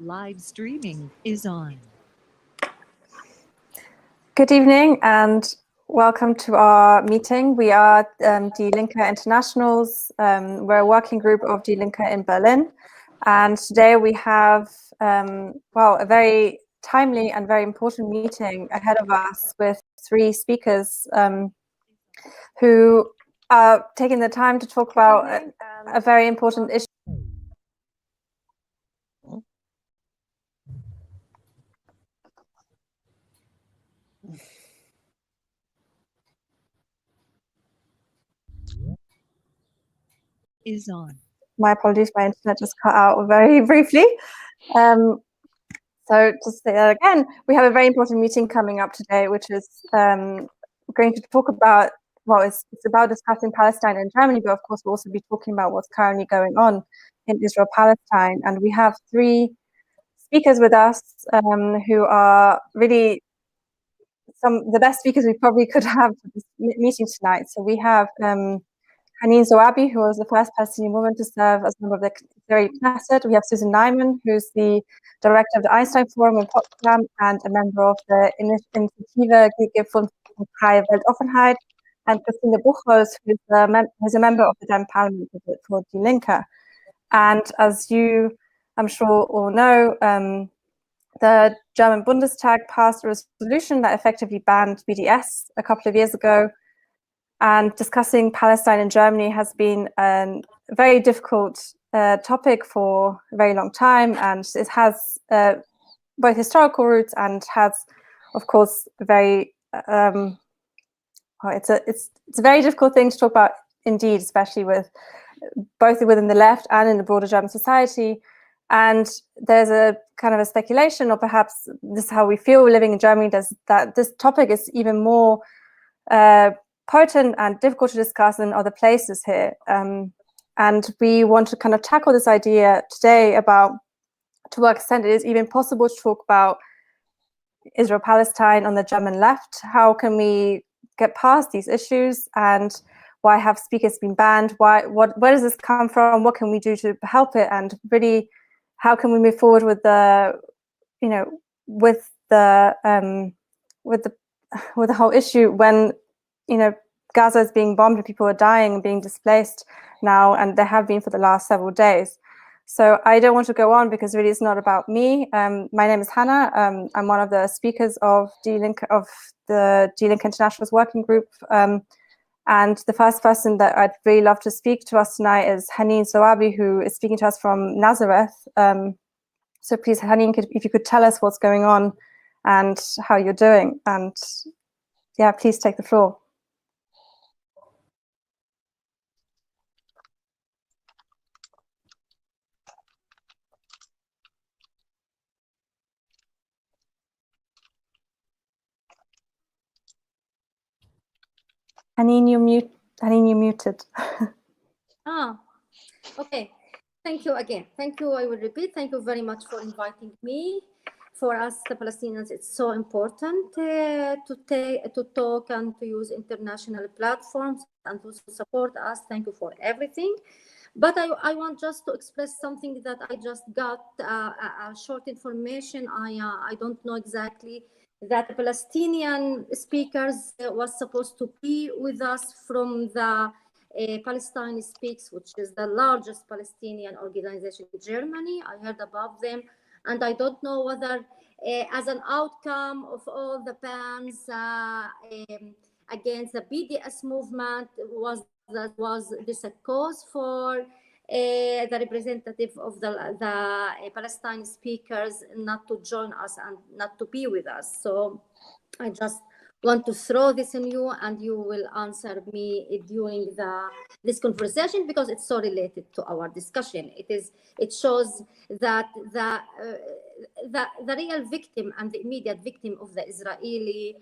Live streaming is on. Good evening and welcome to our meeting. We are Die Linke Internationals. We're a working group of Die Linke in Berlin. And today we have, a very timely and very important meeting ahead of us with three speakers who are taking the time to talk about a very important issue. Is on. My apologies, my internet just cut out very briefly. So to say that again, we have a very important meeting coming up today, which is going to talk about, it's about discussing Palestine and Germany, but of course we'll also be talking about what's currently going on in Israel-Palestine. And we have three speakers with us who are really the best speakers we probably could have for this meeting tonight. So we have Haneen Zoabi, who was the first Palestinian woman to serve as a member of the Israeli Knesset. We have Neiman, who's the director of the Einstein Forum in Potsdam and a member of the Initiative von Freie Weltoffentheit, and Buchholz, who's a member of the German Parliament for Die Linke. And as you, I'm sure, all know, the German Bundestag passed a resolution that effectively banned BDS a couple of years ago. And discussing Palestine and Germany has been a very difficult topic for a very long time, and it has both historical roots and has, of course, very it's a very difficult thing to talk about indeed, especially with both within the left and in the broader German society. And there's a kind of a speculation, or perhaps this is how we feel living in Germany, that this topic is even more potent and difficult to discuss in other places here. And we want to kind of tackle this idea today about, to what extent it is even possible to talk about Israel-Palestine on the German left. How can we get past these issues, and why have speakers been banned? Where does this come from? What can we do to help it? And really, how can we move forward with the whole issue when Gaza is being bombed and people are dying and being displaced now, and they have been for the last several days. So I don't want to go on because really it's not about me. My name is Hannah. I'm one of the speakers of the Die Linke Internationals working group. And the first person that I'd really love to speak to us tonight is Haneen Zoabi, who is speaking to us from Nazareth. So please, Haneen, if you could tell us what's going on and how you're doing. And yeah, please take the floor. Haneen, you're muted. Okay. Thank you again. Thank you. I will repeat. Thank you very much for inviting me. For us, the Palestinians, it's so important to talk and to use international platforms and to support us. Thank you for everything. But I want just to express something that I just got a short information. I don't know exactly that the Palestinian speakers was supposed to be with us from the Palestine Speaks, which is the largest Palestinian organization in Germany. I heard about them, and I don't know whether as an outcome of all the bans against the BDS movement, was this a cause for the representative of the Palestine speakers not to join us and not to be with us. So I just want to throw this in you, and you will answer me during this conversation, because it's so related to our discussion. It shows that the real victim and the immediate victim of the Israeli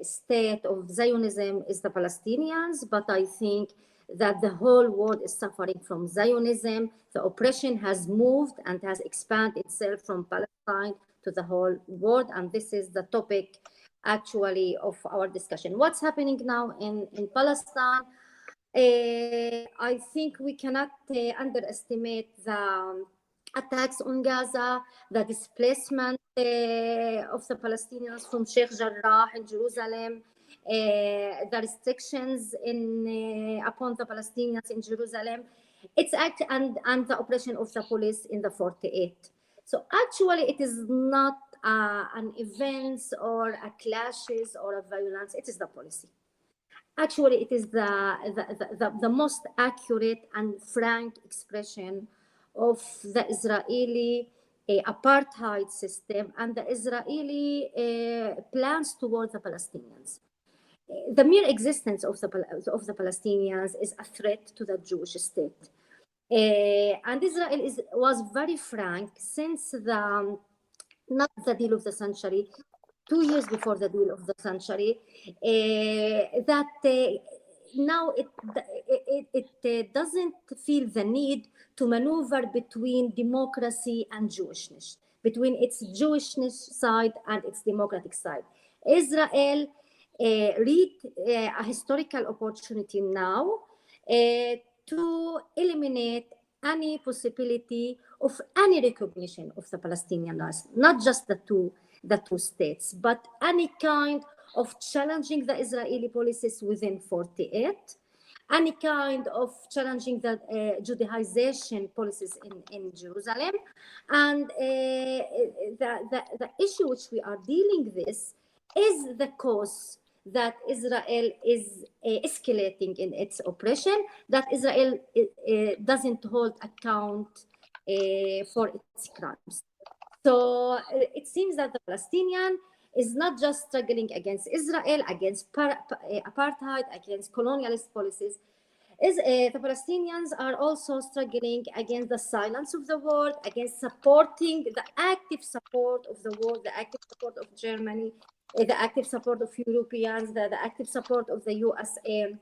state of Zionism is the Palestinians, but I think that the whole world is suffering from Zionism. The oppression has moved and has expanded itself from Palestine to the whole world, and this is the topic actually of our discussion. What's happening now in Palestine? I think we cannot underestimate attacks on Gaza, the displacement of the Palestinians from Sheikh Jarrah in Jerusalem, the restrictions upon the Palestinians in Jerusalem, and the oppression of the police in the 48. So actually, it is not an event or a clashes or a violence. It is the policy. Actually, it is the most accurate and frank expression of the Israeli apartheid system and the Israeli plans toward the Palestinians. The mere existence of the Palestinians is a threat to the Jewish state. And Israel was very frank since not the deal of the century, 2 years before the deal of the century, that now it doesn't feel the need to maneuver between democracy and Jewishness, between its Jewishness side and its democratic side. Israel read a historical opportunity now to eliminate any possibility of any recognition of the Palestinian rights, not just the two states, but any kind of challenging the Israeli policies within 48, any kind of challenging the Judaization policies in Jerusalem. And the issue which we are dealing with is the cause that Israel is escalating in its oppression, that Israel doesn't hold account for its crimes. So it seems that the Palestinian is not just struggling against Israel, against apartheid, against colonialist policies. The Palestinians are also struggling against the silence of the world, against supporting the active support of the world, the active support of Germany, the active support of Europeans, the active support of the USA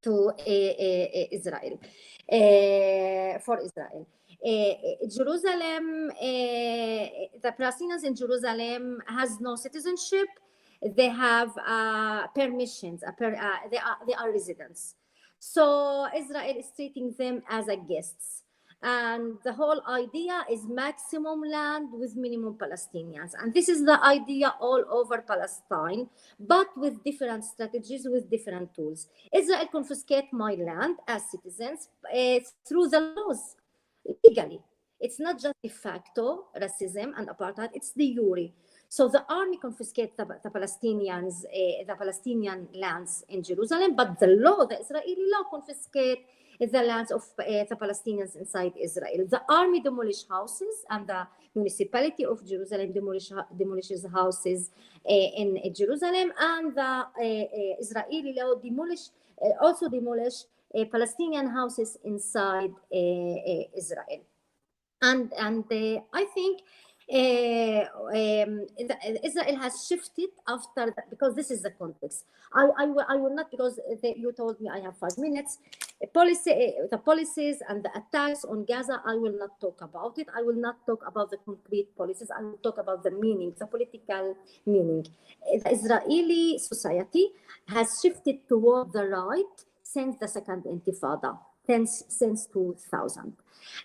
to Israel, for Israel. Jerusalem, the Palestinians in Jerusalem has no citizenship. They have permissions. They are residents. So Israel is treating them as a guests. And the whole idea is maximum land with minimum Palestinians. And this is the idea all over Palestine, but with different strategies, with different tools. Israel confiscate my land as citizens through the laws, legally. It's not just de facto racism and apartheid, it's de jure. So the army confiscates the Palestinians, the Palestinian lands in Jerusalem, but the Israeli law confiscates the lands of the Palestinians inside Israel. The army demolishes houses, and the municipality of Jerusalem demolishes houses in Jerusalem, and the Israeli law also demolish Palestinian houses inside Israel. And I think Israel has shifted after that, because this is the context. I will not, because you told me I have 5 minutes. The policies and the attacks on Gaza, I will not talk about it. I will not talk about the concrete policies. I will talk about the meaning, the political meaning. The Israeli society has shifted toward the right since the Second Intifada, since 2000.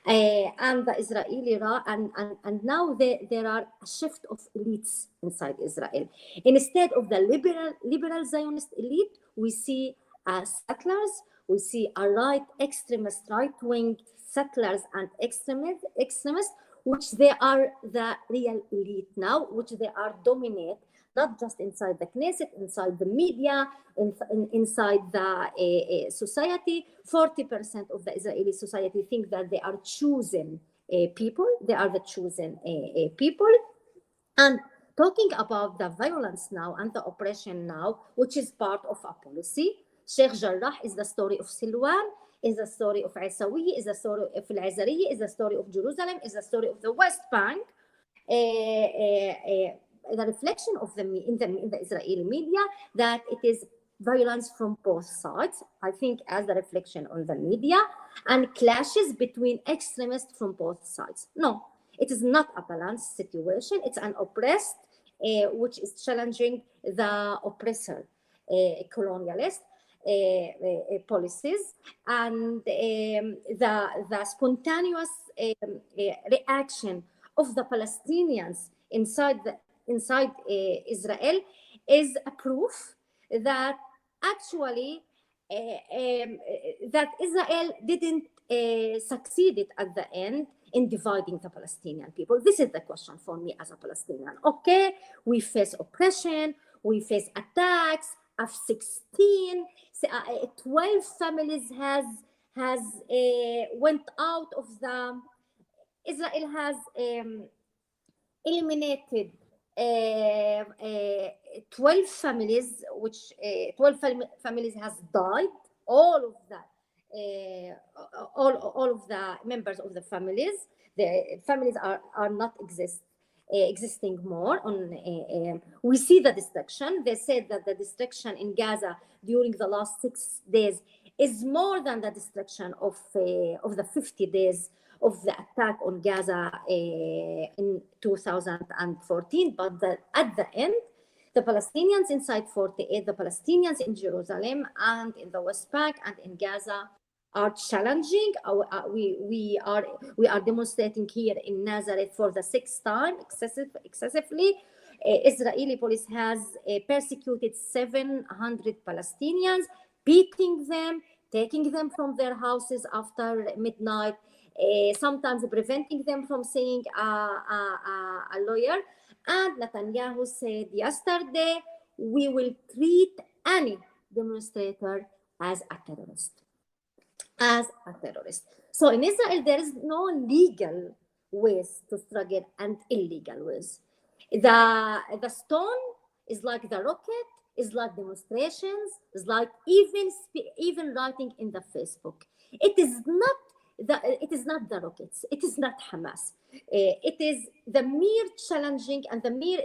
And the Israeli and now there are a shift of elites inside Israel. Instead of the liberal Zionist elite, we see settlers, we see a right-wing settlers and extremists, which they are the real elite now, which they are dominate, not just inside the Knesset, inside the media, inside the society. 40% of the Israeli society think that they are chosen people. They are the chosen people. And talking about the violence now and the oppression now, which is part of a policy, Sheikh Jarrah is the story of Silwan, is the story of Isawi, is the story of Al-Azariya, is the story of Jerusalem, is the story of the West Bank. The reflection of in the Israeli media that it is violence from both sides, I think, as the reflection on the media, and clashes between extremists from both sides. No, it is not a balanced situation. It's an oppressed, which is challenging the oppressor, colonialist. policies, and the spontaneous reaction of the Palestinians inside Israel is a proof that actually that Israel didn't succeeded at the end in dividing the Palestinian people. This is the question for me as a Palestinian. Okay, we face oppression, we face attacks. Of 16, 12 families has went out of the. Israel has eliminated 12 families, which 12 families has died. All of that, all of the members of the families are not existing more. We see the destruction. They said that the destruction in Gaza during the last 6 days is more than the destruction of the 50 days of the attack on Gaza in 2014. But at the end, the Palestinians inside 48, the Palestinians in Jerusalem and in the West Bank and in Gaza are challenging. We are demonstrating here in Nazareth for the 6th time excessively. Israeli police has persecuted 700 Palestinians, beating them, taking them from their houses after midnight, sometimes preventing them from seeing a lawyer. And Netanyahu said yesterday, we will treat any demonstrator as a terrorist. So in Israel, there is no legal ways to struggle and illegal ways. The stone is like the rocket, is like demonstrations, is like even writing in the Facebook. It is not the rockets. It is not Hamas. It is the mere challenging and the mere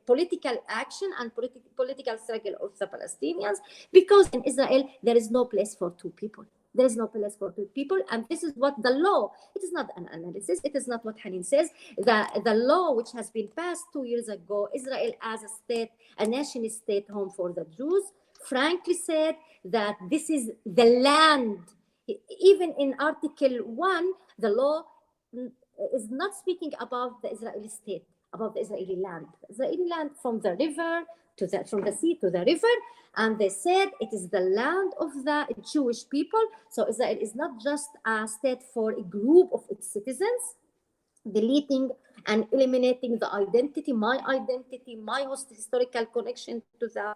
political action and political struggle of the Palestinians, because in Israel there is no place for two people. There is no place for two people, and this is what the law. It is not an analysis. It is not what Haneen says. The law which has been passed 2 years ago, Israel as a state, a nation state home for the Jews, frankly said that this is the land. Even in Article 1, the law is not speaking about the Israeli state, about the Israeli land. Israeli land from the river from the sea to the river, and they said it is the land of the Jewish people. So Israel is not just a state for a group of its citizens, deleting and eliminating the identity, my historical connection to the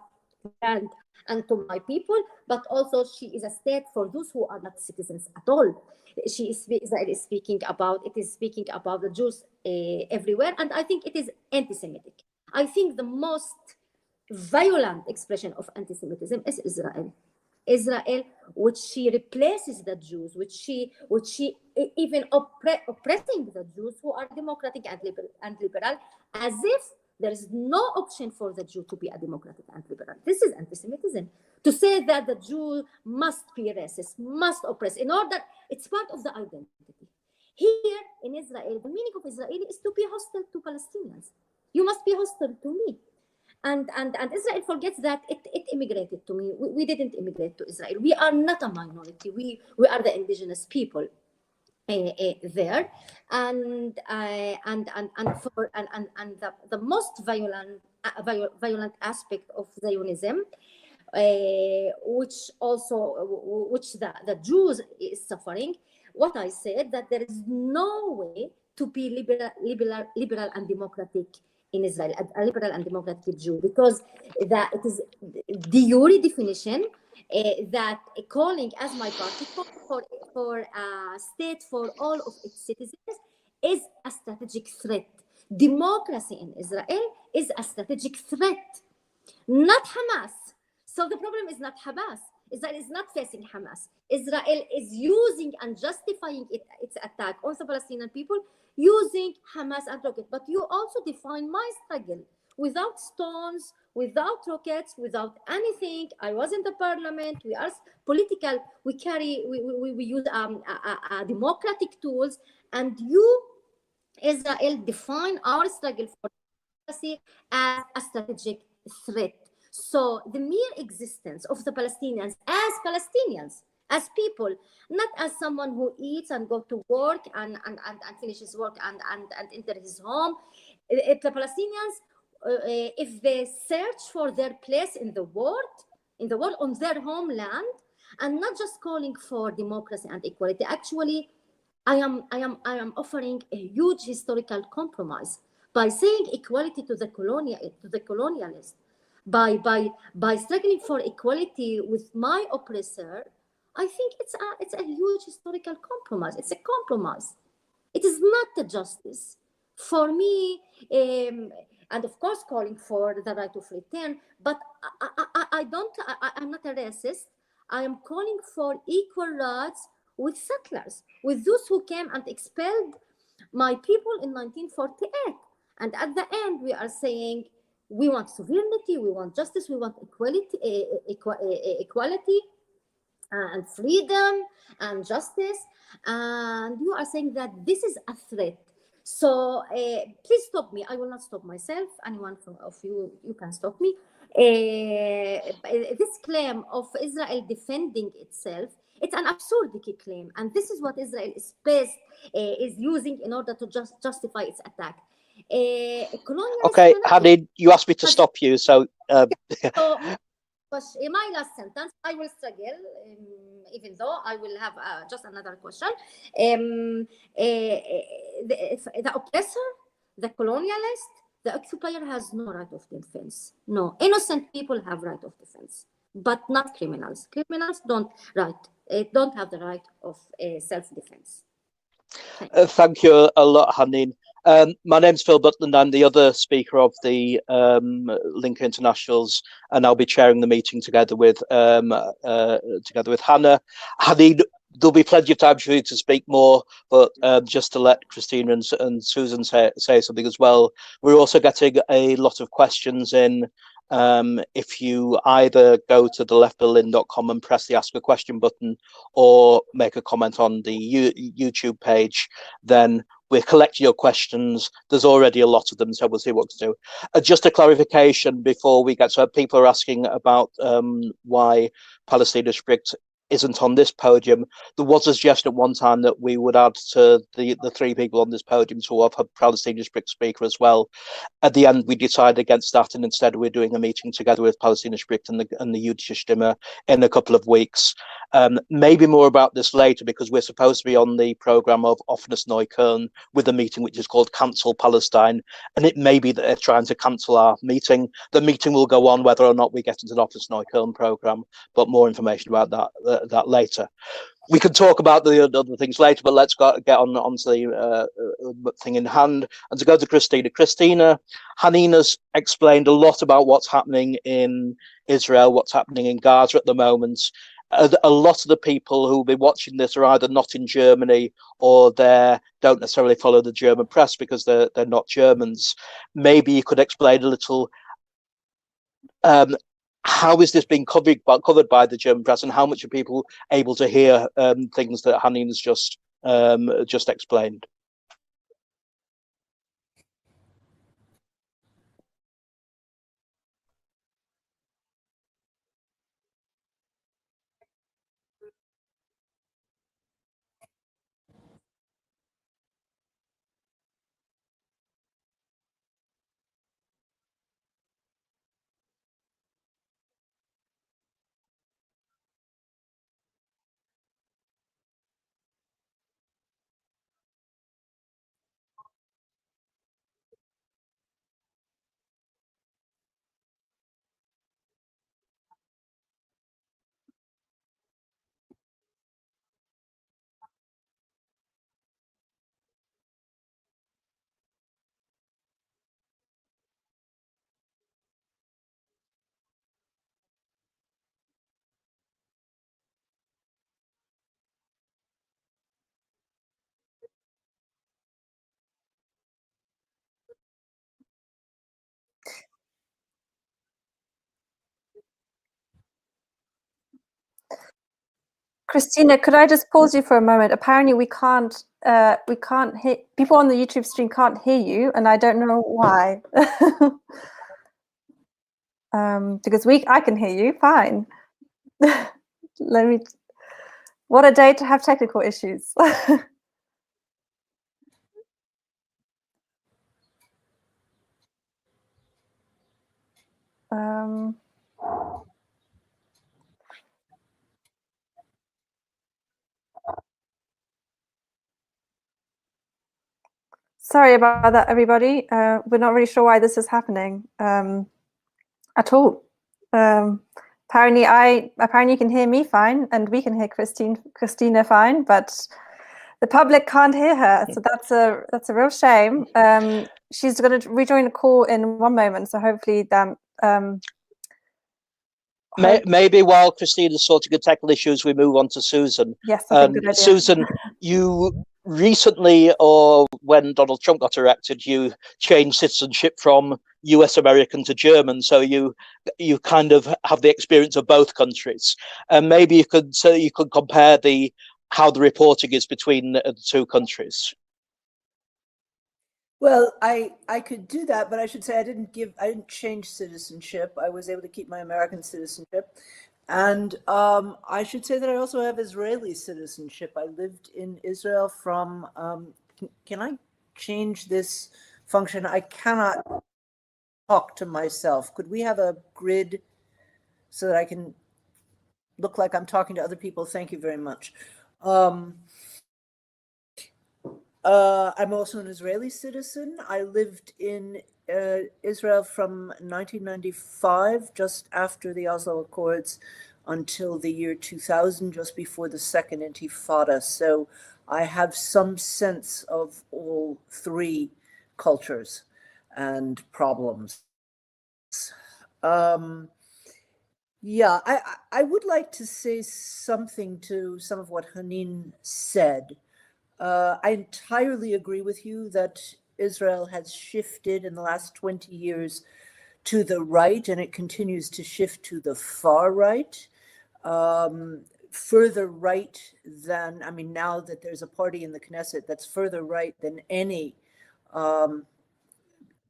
land and to my people, but also she is a state for those who are not citizens at all. Israel is speaking about the Jews everywhere, and I think it is anti-Semitic. I think the most violent expression of anti-Semitism is Israel, which she replaces the Jews, which she even oppressing the Jews who are democratic and liberal, as if there is no option for the Jew to be a democratic and liberal. This is anti-Semitism. To say that the Jew must be racist, must oppress, in order, it's part of the identity. Here in Israel, the meaning of Israeli is to be hostile to Palestinians. You must be hostile to me. And Israel forgets that it immigrated to me. We didn't immigrate to Israel. We are not a minority. We are the indigenous people there. And the most violent aspect of Zionism, which the Jews is suffering. What I said, that there is no way to be liberal and democratic in Israel, a liberal and democratic Jew, because that it is the jure definition that calling, as my party, for a state for all of its citizens is a strategic threat. Democracy in Israel is a strategic threat, not Hamas. So the problem is not Hamas. Israel is not facing Hamas. Israel is using and justifying its attack on the Palestinian people using Hamas and rockets. But you also define my struggle without stones, without rockets, without anything. I was in the parliament. We are political. We use democratic tools, and you, Israel, define our struggle for democracy as a strategic threat. So the mere existence of the Palestinians, as people, not as someone who eats and go to work and finishes work and enter his home. If the Palestinians, if they search for their place in the world, on their homeland, and not just calling for democracy and equality. Actually, I am offering a huge historical compromise by saying equality to the colonialist, by struggling for equality with my oppressor. I think it's a huge historical compromise. It's a compromise. It is not a justice for me. And of course, calling for the right of return. But I'm not a racist. I am calling for equal rights with settlers, with those who came and expelled my people in 1948. And at the end, we are saying we want sovereignty, we want justice, we want equality and freedom and justice. And you are saying that this is a threat. So please stop me. I will not stop myself. Anyone of you can stop me. This claim of Israel defending itself, it's an absurd claim, and this is what Israel is using in order to justify its attack. Okay, Haneen, you asked me to stop you, so. So my last sentence, I will struggle, even though I will have just another question. The oppressor, the colonialist, the occupier has no right of defense. No, innocent people have right of defense, but not criminals. Criminals don't have the right of self-defense. Thank you a lot, Haneen. My name's Phil Butland. I'm the other speaker of the Linke Internationals, and I'll be chairing the meeting together with Hannah. Haneen, there'll be plenty of time for you to speak more, but just to let Christina and Susan say something as well. We're also getting a lot of questions in. If you either go to theleftberlin.com and press the ask a question button or make a comment on the YouTube page, then we're collecting your questions. There's already a lot of them, so we'll see what to do. Just a clarification before we get to people are asking about why Palestinian strict isn't on this podium. There was a suggestion at one time that we would add to the three people on this podium to have a Palestinian strict speaker as well. At the end, we decided against that, and instead we're doing a meeting together with Palestinian strict and the Jüdische Stimme in a couple of weeks. Maybe more about this later, because we're supposed to be on the program of Offenes Neukölln with a meeting which is called Cancel Palestine, and it may be that they're trying to cancel our meeting. The meeting will go on whether or not we get into the Offenes Neukölln program, but more information about that later. We can talk about the other things later, but let's get on to the thing in hand. And to go to Christina. Christina, Haneen has explained a lot about what's happening in Israel, what's happening in Gaza at the moment. A lot of the people who will be watching this are either not in Germany or they don't necessarily follow the German press because they're not Germans. Maybe you could explain a little how is this being covered by the German press, and how much are people able to hear things that Haneen has just explained? Christina, could I just pause you for a moment? Apparently we can't hear, people on the YouTube stream can't hear you, and I don't know why. because I can hear you fine. What a day to have technical issues. Sorry about that, everybody. We're not really sure why this is happening at all. Apparently you can hear me fine, and we can hear Christina fine, but the public can't hear her, so that's a real shame. She's going to rejoin the call in one moment, so hopefully maybe while Christina's sorting the technical issues, we move on to Susan. Yes, I think good idea. Susan, you recently, or when Donald Trump got elected, you changed citizenship from US American to German, so you kind of have the experience of both countries. And maybe you could compare how the reporting is between the two countries. Well, I could do that, but I should say I didn't change citizenship. I was able to keep my American citizenship. And I should say that I also have Israeli citizenship. I lived in Israel from, can I change this function? I cannot talk to myself. Could we have a grid so that I can look like I'm talking to other people? Thank you very much. I'm also an Israeli citizen. I lived in Israel from 1995, just after the Oslo Accords, until the year 2000, just before the second Intifada. So I have some sense of all three cultures and problems. Yeah, I would like to say something to some of what Haneen said. I entirely agree with you that Israel has shifted in the last 20 years to the right, and it continues to shift to the far right. Further right than, I mean, now that there's a party in the Knesset that's further right than any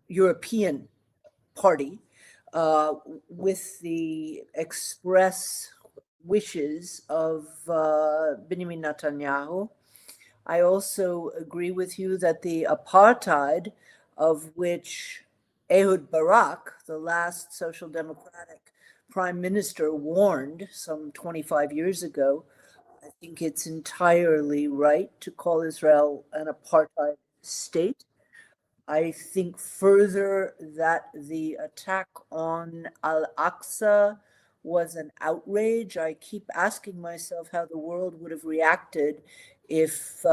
European party, with the express wishes of Benjamin Netanyahu. I also agree with you that the apartheid, of which Ehud Barak, the last social democratic prime minister, warned some 25 years ago, I think it's entirely right to call Israel an apartheid state. I think further that the attack on Al-Aqsa was an outrage. I keep asking myself how the world would have reacted if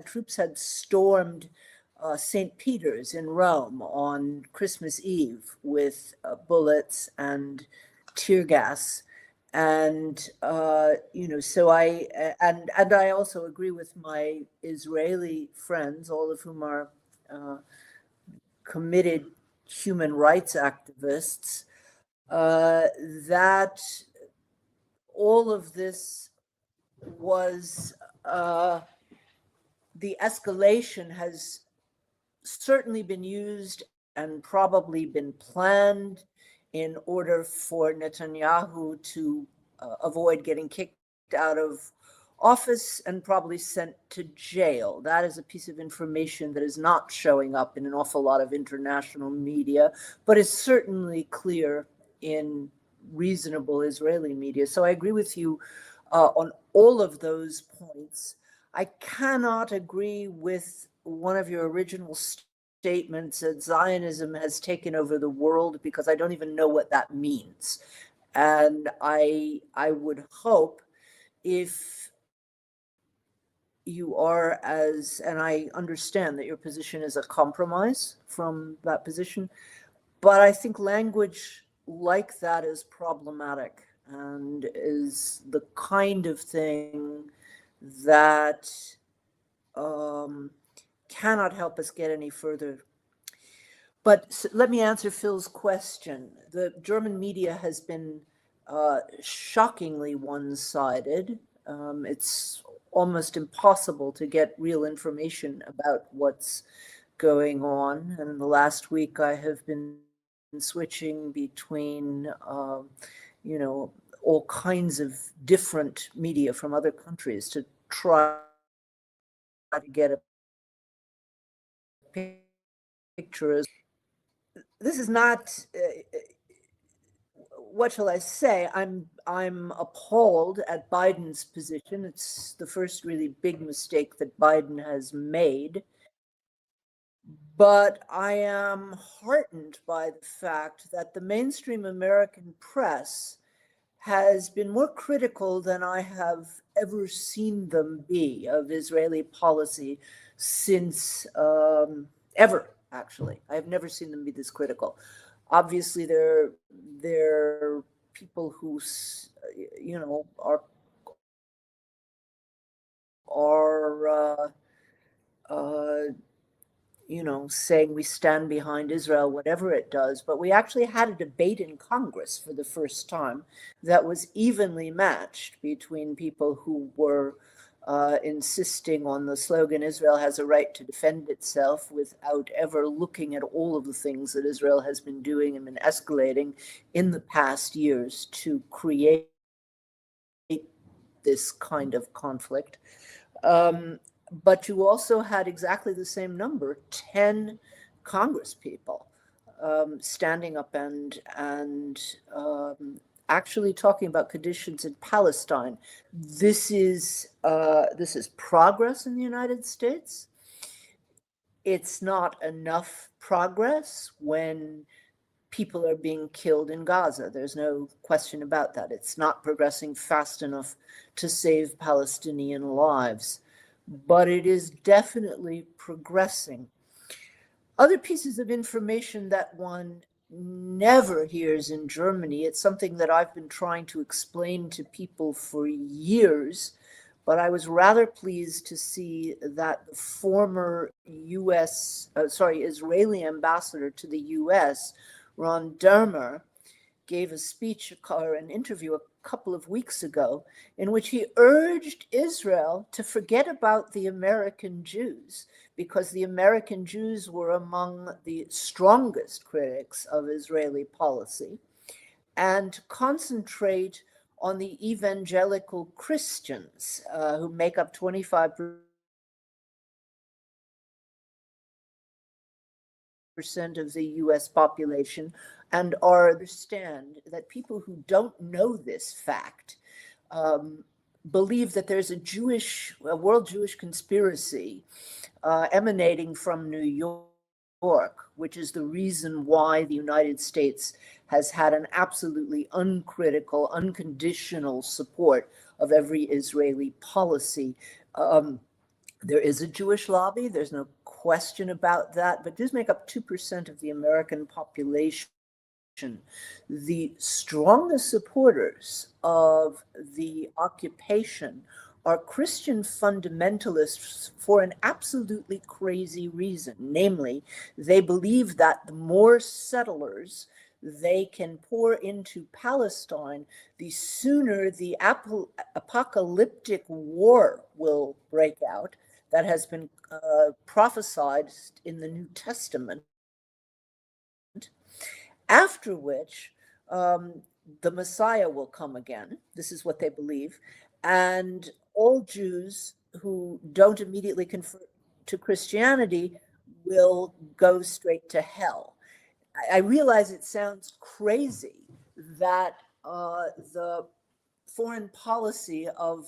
troops had stormed St. Peter's in Rome on Christmas Eve with bullets and tear gas. And so I also agree with my Israeli friends, all of whom are committed human rights activists, that all of this was, the escalation has certainly been used and probably been planned in order for Netanyahu to avoid getting kicked out of office and probably sent to jail. That is a piece of information that is not showing up in an awful lot of international media, but is certainly clear in reasonable Israeli media. So I agree with you on all of those points. I cannot agree with one of your original statements that Zionism has taken over the world, because I don't even know what that means. And I would hope, if you are and I understand that your position is a compromise from that position, but I think language like that is problematic and is the kind of thing that cannot help us get any further. But let me answer Phil's question. The German media has been shockingly one-sided. It's almost impossible to get real information about what's going on. And in the last week, I have been switching between, you know, all kinds of different media from other countries to try to get a picture. This is not, what shall I say? I'm appalled at Biden's position. It's the first really big mistake that Biden has made. But I am heartened by the fact that the mainstream American press has been more critical than I have ever seen them be of Israeli policy since ever, actually. I have never seen them be this critical. Obviously, there are people who, you know, are you know, saying we stand behind Israel, whatever it does. But we actually had a debate in Congress for the first time that was evenly matched between people who were insisting on the slogan, Israel has a right to defend itself, without ever looking at all of the things that Israel has been doing and been escalating in the past years to create this kind of conflict. But you also had exactly the same number, 10 Congress people standing up and actually talking about conditions in Palestine. This is progress in the United States. It's not enough progress when people are being killed in Gaza. There's no question about that. It's not progressing fast enough to save Palestinian lives, but it is definitely progressing. Other pieces of information that one never hears in Germany, it's something that I've been trying to explain to people for years, but I was rather pleased to see that the former Israeli ambassador to the US, Ron Dermer, gave a speech or an interview a couple of weeks ago in which he urged Israel to forget about the American Jews, because the American Jews were among the strongest critics of Israeli policy, and concentrate on the evangelical Christians who make up 25% of the US population, and understand that people who don't know this fact believe that there's a world Jewish conspiracy emanating from New York, which is the reason why the United States has had an absolutely uncritical, unconditional support of every Israeli policy. There is a Jewish lobby, there's no question about that, but Jews make up 2% of the American population. The strongest supporters of the occupation are Christian fundamentalists for an absolutely crazy reason. Namely, they believe that the more settlers they can pour into Palestine, the sooner the apocalyptic war will break out that has been prophesied in the New Testament, after which the Messiah will come again. This is what they believe. And all Jews who don't immediately convert to Christianity will go straight to hell. I realize it sounds crazy that the foreign policy of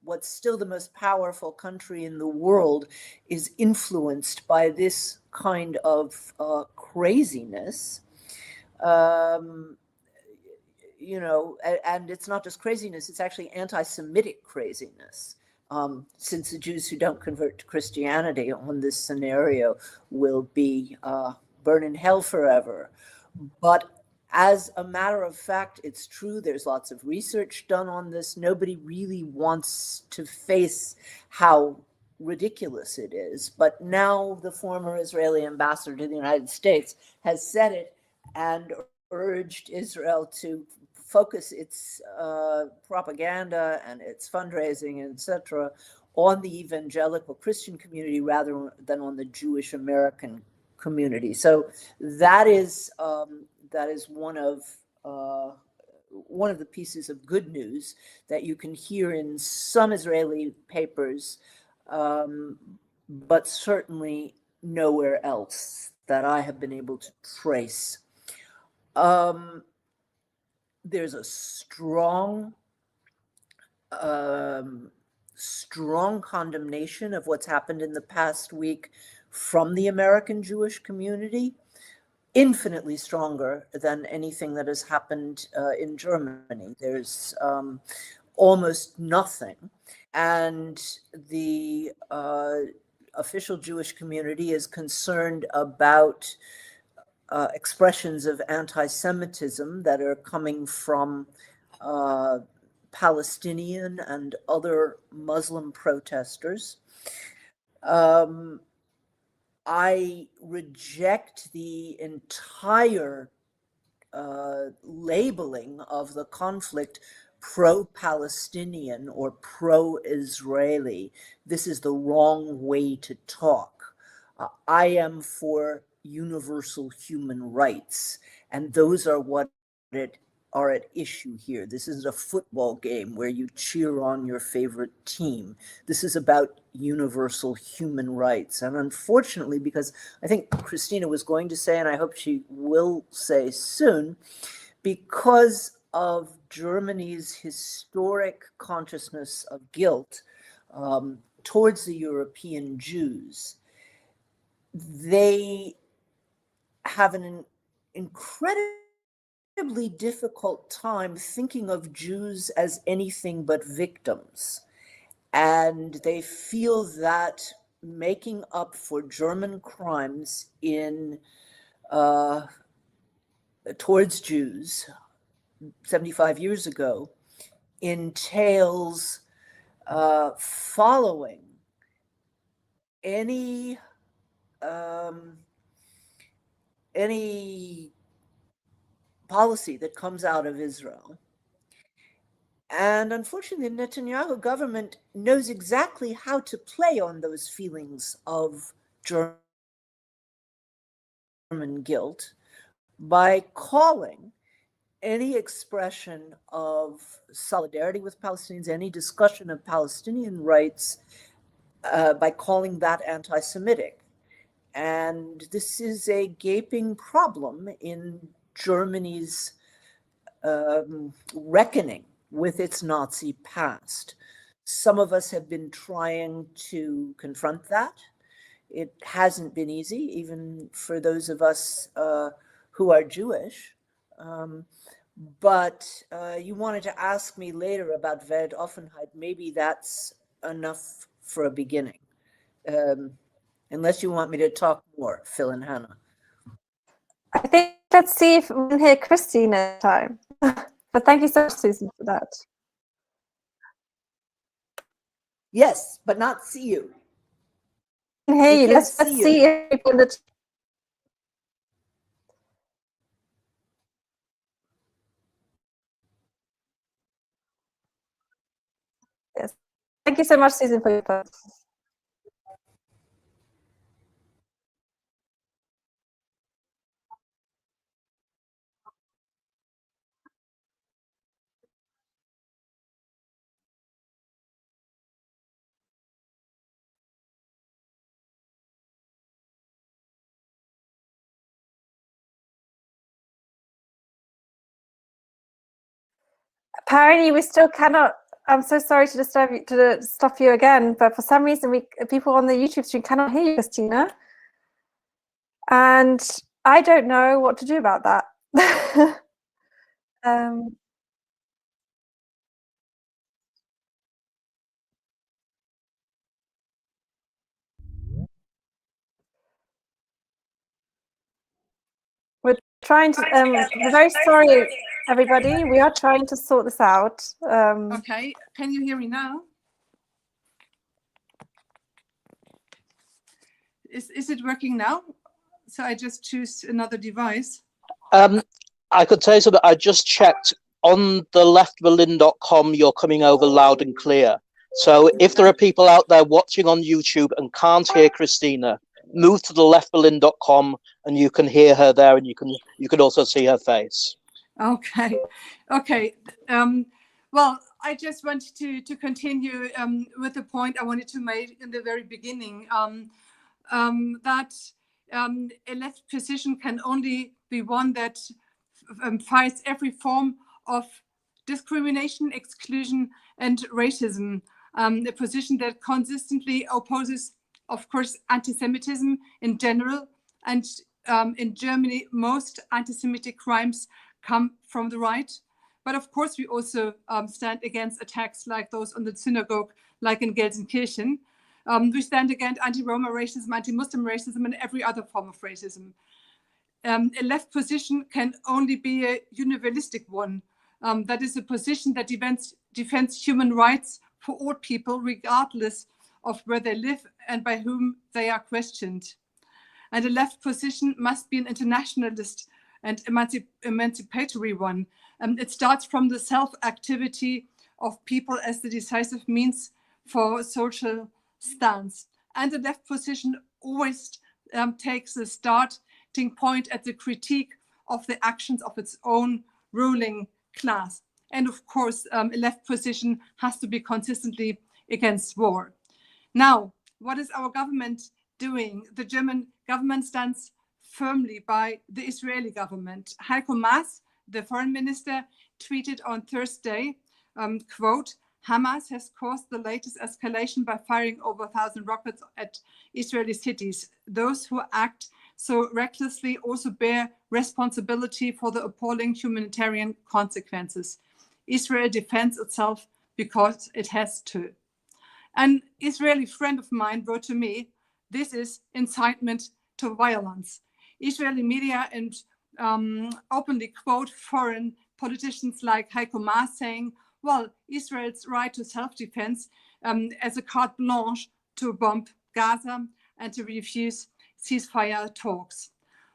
what's still the most powerful country in the world is influenced by this kind of craziness. You know, and it's not just craziness, it's actually anti-Semitic craziness. Since the Jews who don't convert to Christianity on this scenario will be burn in hell forever. But as a matter of fact, it's true, there's lots of research done on this. Nobody really wants to face how ridiculous it is. But now the former Israeli ambassador to the United States has said it and urged Israel to focus its propaganda and its fundraising, etc., on the evangelical Christian community rather than on the Jewish American community. So that is that is one of the pieces of good news that you can hear in some Israeli papers, but certainly nowhere else that I have been able to trace. There's a strong condemnation of what's happened in the past week from the American Jewish community, infinitely stronger than anything that has happened in Germany. There's almost nothing. And the official Jewish community is concerned about expressions of anti-Semitism that are coming from Palestinian and other Muslim protesters. I reject the entire labeling of the conflict pro-Palestinian or pro-Israeli. This is the wrong way to talk. I am for universal human rights, and those are what are at issue here. This is a football game where you cheer on your favorite team. This is about universal human rights. And unfortunately, because I think Christina was going to say, and I hope she will say soon, because of Germany's historic consciousness of guilt towards the European Jews, they have an incredibly difficult time thinking of Jews as anything but victims. And they feel that making up for German crimes towards Jews 75 years ago entails following any policy that comes out of Israel. And unfortunately, the Netanyahu government knows exactly how to play on those feelings of German guilt by calling any expression of solidarity with Palestinians, any discussion of Palestinian rights, by calling that anti-Semitic. And this is a gaping problem in Germany's reckoning with its Nazi past. Some of us have been trying to confront that. It hasn't been easy, even for those of us who are Jewish. But you wanted to ask me later about Weltoffentheit. Maybe that's enough for a beginning. Unless you want me to talk more, Phil and Hannah. I think let's see if we can hear Christina this time. But thank you so much, Susan, for that. Yes, but not see you. I can hear you. Let's see see if people in the yes. Thank you so much, Susan, for your post. Apparently, we still cannot. I'm so sorry to disturb you, to stop you again, but for some reason, people on the YouTube stream cannot hear you, Christina, and I don't know what to do about that. We're trying to. We're very sorry, everybody. We are trying to sort this out. Okay, can you hear me now? Is it working now? So I just choose another device. I could tell you something. I just checked on the leftberlin.com. You're coming over loud and clear. So if there are people out there watching on YouTube and can't hear Christina, move to the leftberlin.com and you can hear her there, and you can also see her face. Okay. Well, I just wanted to continue with the point I wanted to make in the very beginning, that a left position can only be one that fights every form of discrimination, exclusion, and racism. A position that consistently opposes, of course, anti-Semitism in general. And in Germany, most anti-Semitic crimes come from the right. But of course, we also stand against attacks like those on the synagogue, like in Gelsenkirchen. We stand against anti-Roma racism, anti-Muslim racism, and every other form of racism. A left position can only be a universalistic one. That is a position that defends human rights for all people, regardless of where they live and by whom they are questioned. And a left position must be an internationalist and emancipatory one. It starts from the self-activity of people as the decisive means for social stance. And the left position always takes a starting point at the critique of the actions of its own ruling class. And of course, a left position has to be consistently against war. Now, what is our government doing? The German government stands firmly by the Israeli government. Heiko Maas, the foreign minister, tweeted on Thursday, quote, Hamas has caused the latest escalation by firing over 1,000 rockets at Israeli cities. Those who act so recklessly also bear responsibility for the appalling humanitarian consequences. Israel defends itself because it has to. An Israeli friend of mine wrote to me, this is incitement to violence. Israeli media and openly quote foreign politicians like Heiko Maas saying, well, Israel's right to self-defense as a carte blanche to bomb Gaza and to refuse ceasefire talks.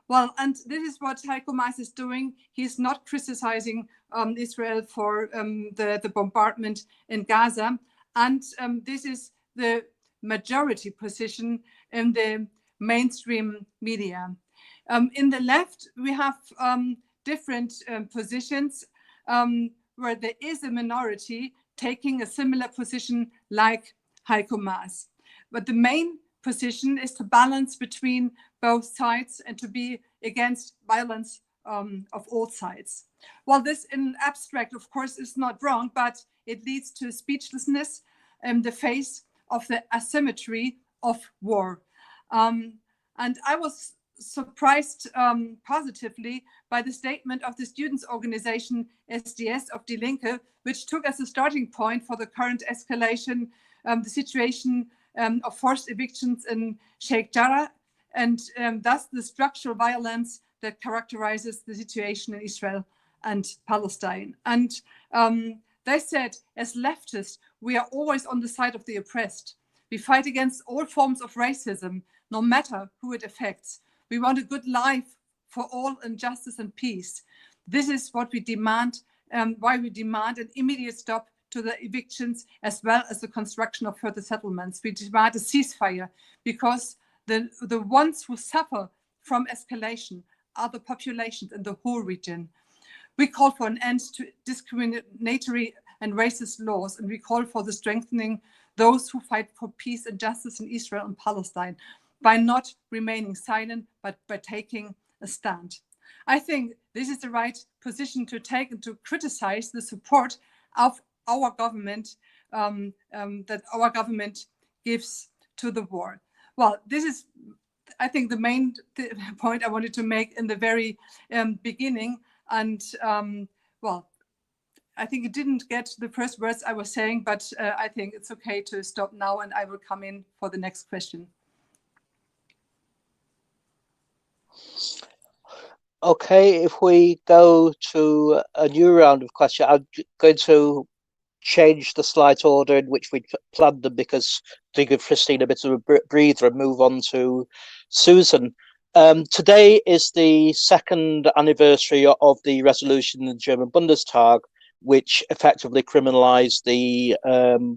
Well, and this is what Heiko Maas is doing. He's not criticizing Israel for the bombardment in Gaza. And this is the majority position in the mainstream media. In the left, we have different positions where there is a minority taking a similar position like Heiko Maas. But the main position is to balance between both sides and to be against violence of all sides. Well, this in abstract, of course, is not wrong, but it leads to speechlessness in the face of the asymmetry of war. And I was surprised positively by the statement of the students' organization SDS of Die Linke, which took as a starting point for the current escalation the situation of forced evictions in Sheikh Jarrah, and thus the structural violence that characterizes the situation in Israel and Palestine. And they said, as leftists, we are always on the side of the oppressed. We fight against all forms of racism, no matter who it affects. We want a good life for all in justice and peace. This is what we demand, why we demand an immediate stop to the evictions as well as the construction of further settlements. We demand a ceasefire because the ones who suffer from escalation are the populations in the whole region. We call for an end to discriminatory and racist laws, and we call for the strengthening those who fight for peace and justice in Israel and Palestine by not remaining silent, but by taking a stand. I think this is the right position to take and to criticize the support of our government that our government gives to the war. Well, this is, I think, the main point I wanted to make in the very beginning. And well, I think it didn't get the first words I was saying, but I think it's okay to stop now and I will come in for the next question. Okay, if we go to a new round of questions, I'm going to change the slight order in which we planned them because to give Christine a bit of a breather and move on to Susan. Today is the second anniversary of the resolution in the German Bundestag, which effectively criminalized the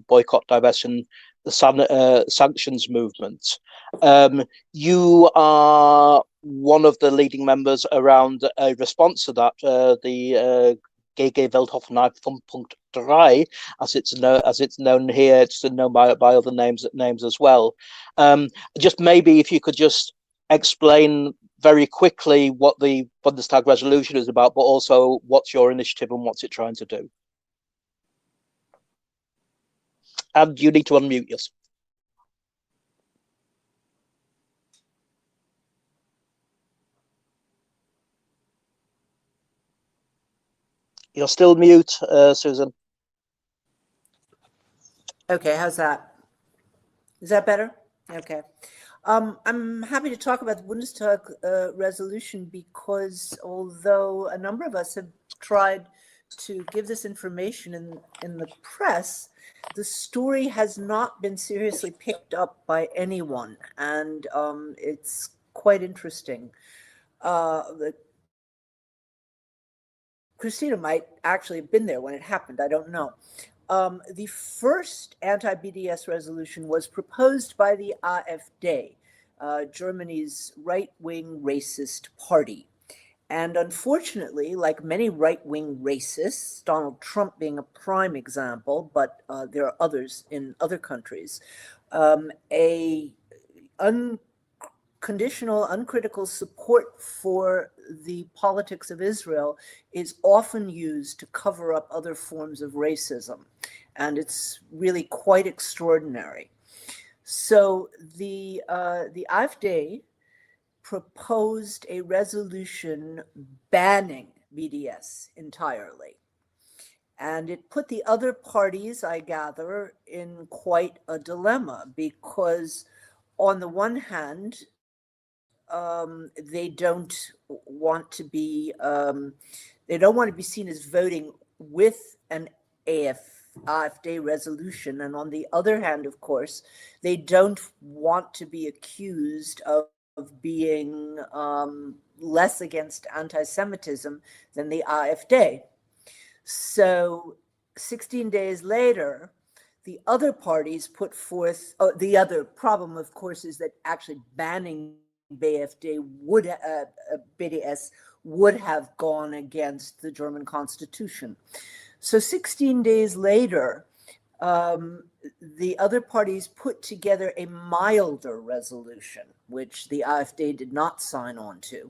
boycott, divestment, sanctions movement. You are one of the leading members around a response to that, the GG Weltoffentheit 5.3, as it's known here. It's known by other names as well. Just maybe if you could just explain very quickly what the Bundestag resolution is about, but also what's your initiative and what's it trying to do. And you need to unmute yourself. You're still mute, Susan. Okay, how's that? Is that better? Okay. I'm happy to talk about the Bundestag resolution because although a number of us have tried to give this information in the press, the story has not been seriously picked up by anyone, and it's quite interesting. Christina might actually have been there when it happened. I don't know. The first anti-BDS resolution was proposed by the AfD, Germany's right-wing racist party. And unfortunately, like many right-wing racists, Donald Trump being a prime example, but there are others in other countries, unconditional, uncritical support for the politics of Israel is often used to cover up other forms of racism. And it's really quite extraordinary. So the AfD proposed a resolution banning BDS entirely. And it put the other parties, I gather, in quite a dilemma because on the one hand, they don't want to be seen as voting with an AfD resolution, and on the other hand, of course, they don't want to be accused of being less against anti-Semitism than the AfD. So 16 days later, the other parties put forth, the other problem, of course, is that actually banning BDS would have gone against the German constitution. So 16 days later, the other parties put together a milder resolution, which the AfD did not sign on to.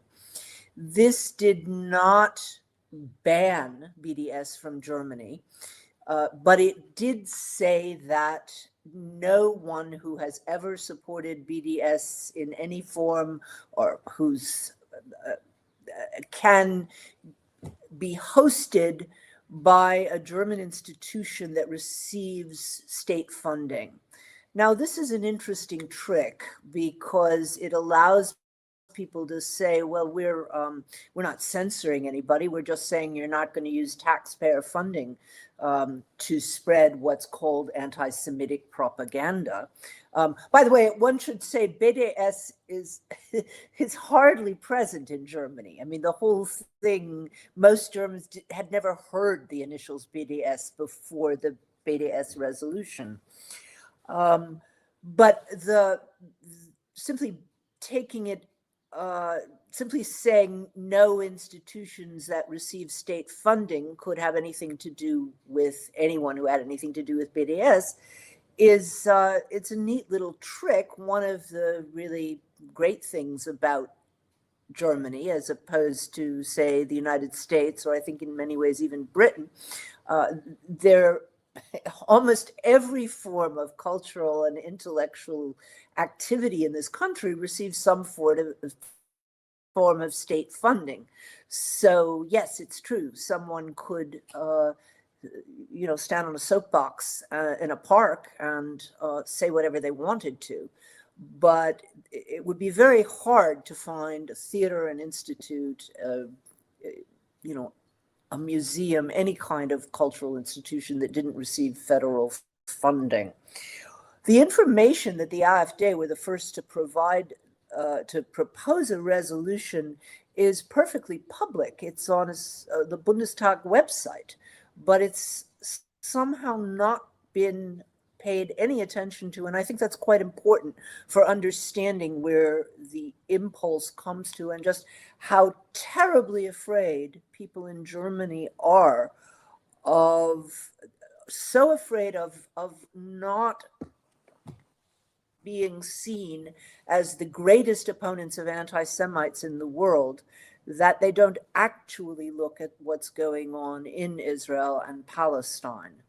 This did not ban BDS from Germany, but it did say that no one who has ever supported BDS in any form or who's can be hosted by a German institution that receives state funding. Now, this is an interesting trick because it allows people to say, well, we're not censoring anybody. We're just saying you're not going to use taxpayer funding to spread what's called anti-Semitic propaganda. By the way, one should say BDS is hardly present in Germany. I mean, the whole thing, most Germans had never heard the initials BDS before the BDS resolution. But simply taking it, simply saying no institutions that receive state funding could have anything to do with anyone who had anything to do with BDS is it's a neat little trick. One of the really great things about Germany, as opposed to, say, the United States, or I think in many ways even Britain, almost every form of cultural and intellectual activity in this country receives some form of state funding. So yes, it's true. Someone could, stand on a soapbox in a park and say whatever they wanted to. But it would be very hard to find a theater, an institute, a museum, any kind of cultural institution that didn't receive federal funding. The information that the AfD were the first to provide, to propose a resolution is perfectly public. It's on the Bundestag website, but it's somehow not been paid any attention to, and I think that's quite important for understanding where the impulse comes to and just how terribly afraid people in Germany are so afraid of not being seen as the greatest opponents of anti-Semites in the world, that they don't actually look at what's going on in Israel and Palestine.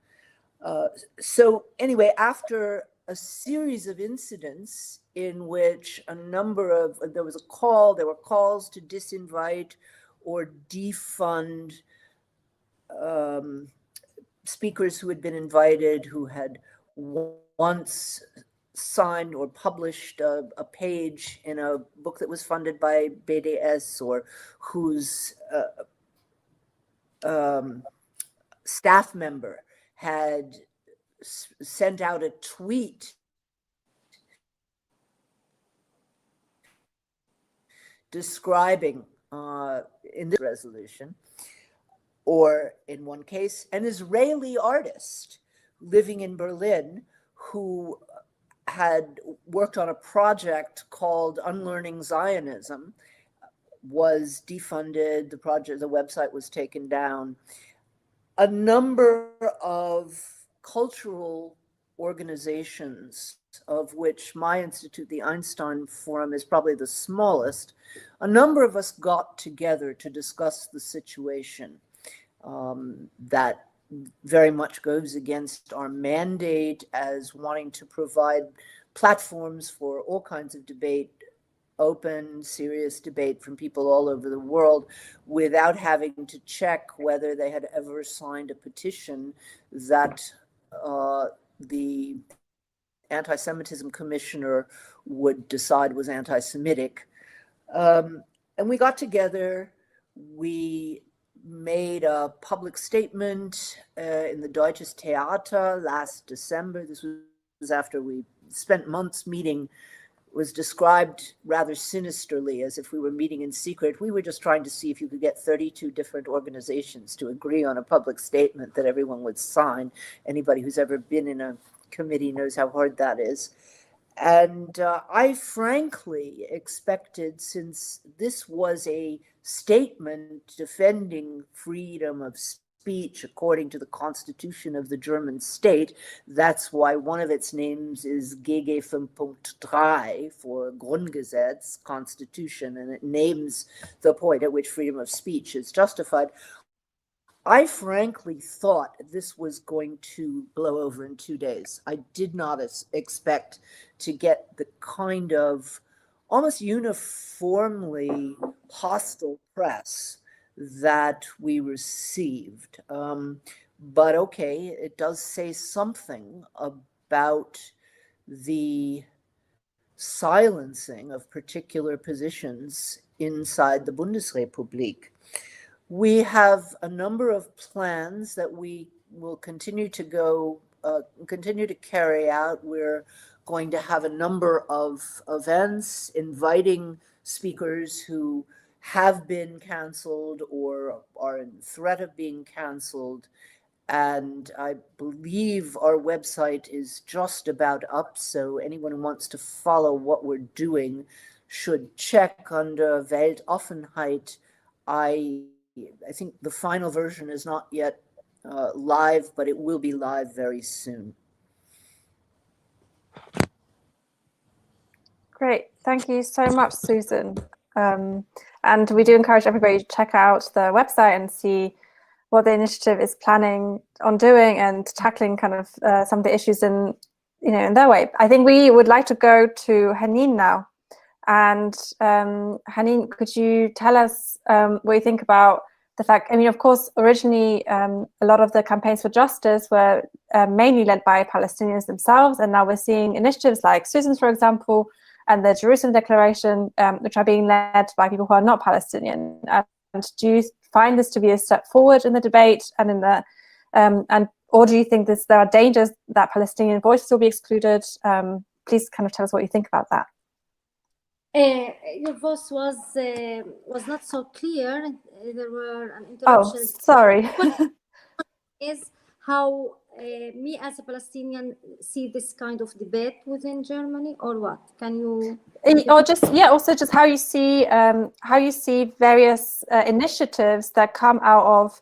So anyway, after a series of incidents in which there were calls to disinvite or defund speakers who had been invited, who had once signed or published a page in a book that was funded by BDS, or whose staff member had sent out a tweet describing in this resolution, or in one case, an Israeli artist living in Berlin who had worked on a project called Unlearning Zionism, was defunded. The website was taken down. A number of cultural organizations, of which my institute, the Einstein Forum, is probably the smallest, a number of us got together to discuss the situation that very much goes against our mandate as wanting to provide platforms for all kinds of debate, open, serious debate from people all over the world, without having to check whether they had ever signed a petition that the anti-Semitism commissioner would decide was anti-Semitic. And we got together, we made a public statement in the Deutsches Theater last December. This was after we spent months meeting. Was described rather sinisterly as if we were meeting in secret. We were just trying to see if you could get 32 different organizations to agree on a public statement that everyone would sign. Anybody who's ever been in a committee knows how hard that is. And I frankly expected, since this was a statement defending freedom of speech according to the constitution of the German state, that's why one of its names is GG 5.3 for Grundgesetz, constitution, and it names the point at which freedom of speech is justified. I frankly thought this was going to blow over in 2 days. I did not expect to get the kind of almost uniformly hostile press that we received. But okay, it does say something about the silencing of particular positions inside the Bundesrepublik. We have a number of plans that we will continue to carry out. We're going to have a number of events inviting speakers who have been canceled or are in threat of being canceled. And I believe our website is just about up, so anyone who wants to follow what we're doing should check under Weltoffentheit. I think the final version is not yet live, but it will be live very soon. Great, thank you so much, Susan. And we do encourage everybody to check out the website and see what the initiative is planning on doing and tackling kind of some of the issues in their way. I think we would like to go to Haneen now. And Haneen, could you tell us what you think about the fact, I mean, of course, originally a lot of the campaigns for justice were mainly led by Palestinians themselves, and now we're seeing initiatives like Susan's, for example, and the Jerusalem Declaration, which are being led by people who are not Palestinian. And do you find this to be a step forward in the debate and in the or do you think there are dangers that Palestinian voices will be excluded? Please kind of tell us what you think about that. Your voice was not so clear. There were interruptions. Oh, sorry. Is how me as a Palestinian see this kind of debate within Germany, or what? Can you? Or just, yeah, also just how you see various initiatives that come out of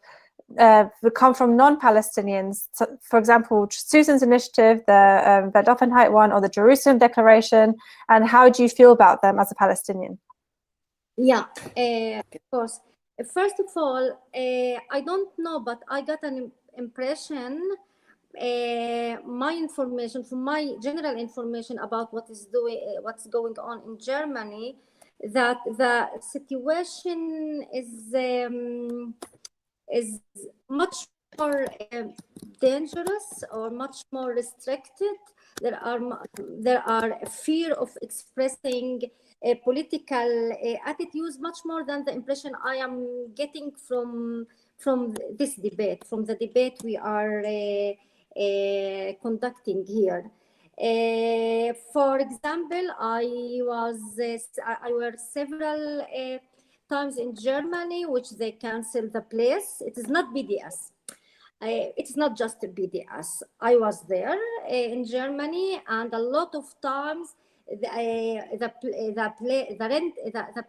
come from non-Palestinians. So, for example, Susan's initiative, the Weltoffentheit one, or the Jerusalem Declaration, and how do you feel about them as a Palestinian? Yeah, of course. First of all, I don't know, but I got an impression, my information, from my general information about what's going on in Germany, that the situation is much more dangerous or much more restricted. There are fear of expressing political attitudes much more than the impression I am getting from this debate, from the debate we are conducting here. For example, I were several times in Germany, which they canceled the place. It is not BDS. It's not just BDS. I was there in Germany, and a lot of times the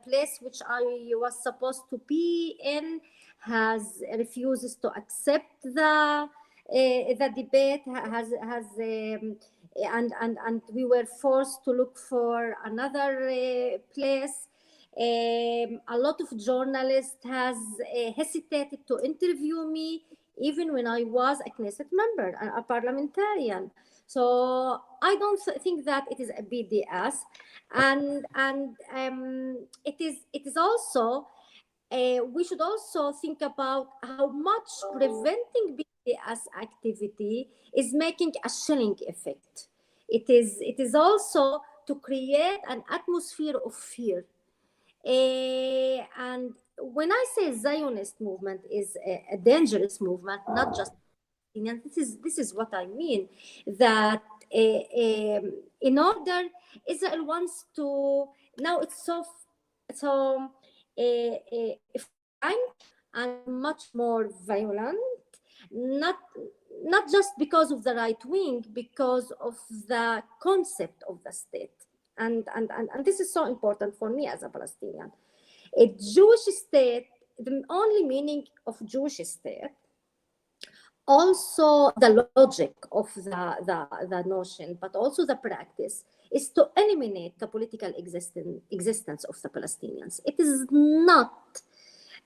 place which I was supposed to be in refuses to accept the debate, and we were forced to look for another place. A lot of journalists has hesitated to interview me, even when I was a Knesset member, a parliamentarian. So I don't think that it is a BDS, and it is also we should also think about how much preventing BDS activity is making a chilling effect. It is also to create an atmosphere of fear. And when I say Zionist movement is a dangerous movement, not just Palestinian, this is what I mean. That in order, Israel wants to, now it's so frank and much more violent, not just because of the right wing, because of the concept of the state. And this is so important for me as a Palestinian. A Jewish state, the only meaning of Jewish state, also the logic of the notion, but also the practice, is to eliminate the political existence of the Palestinians. It is not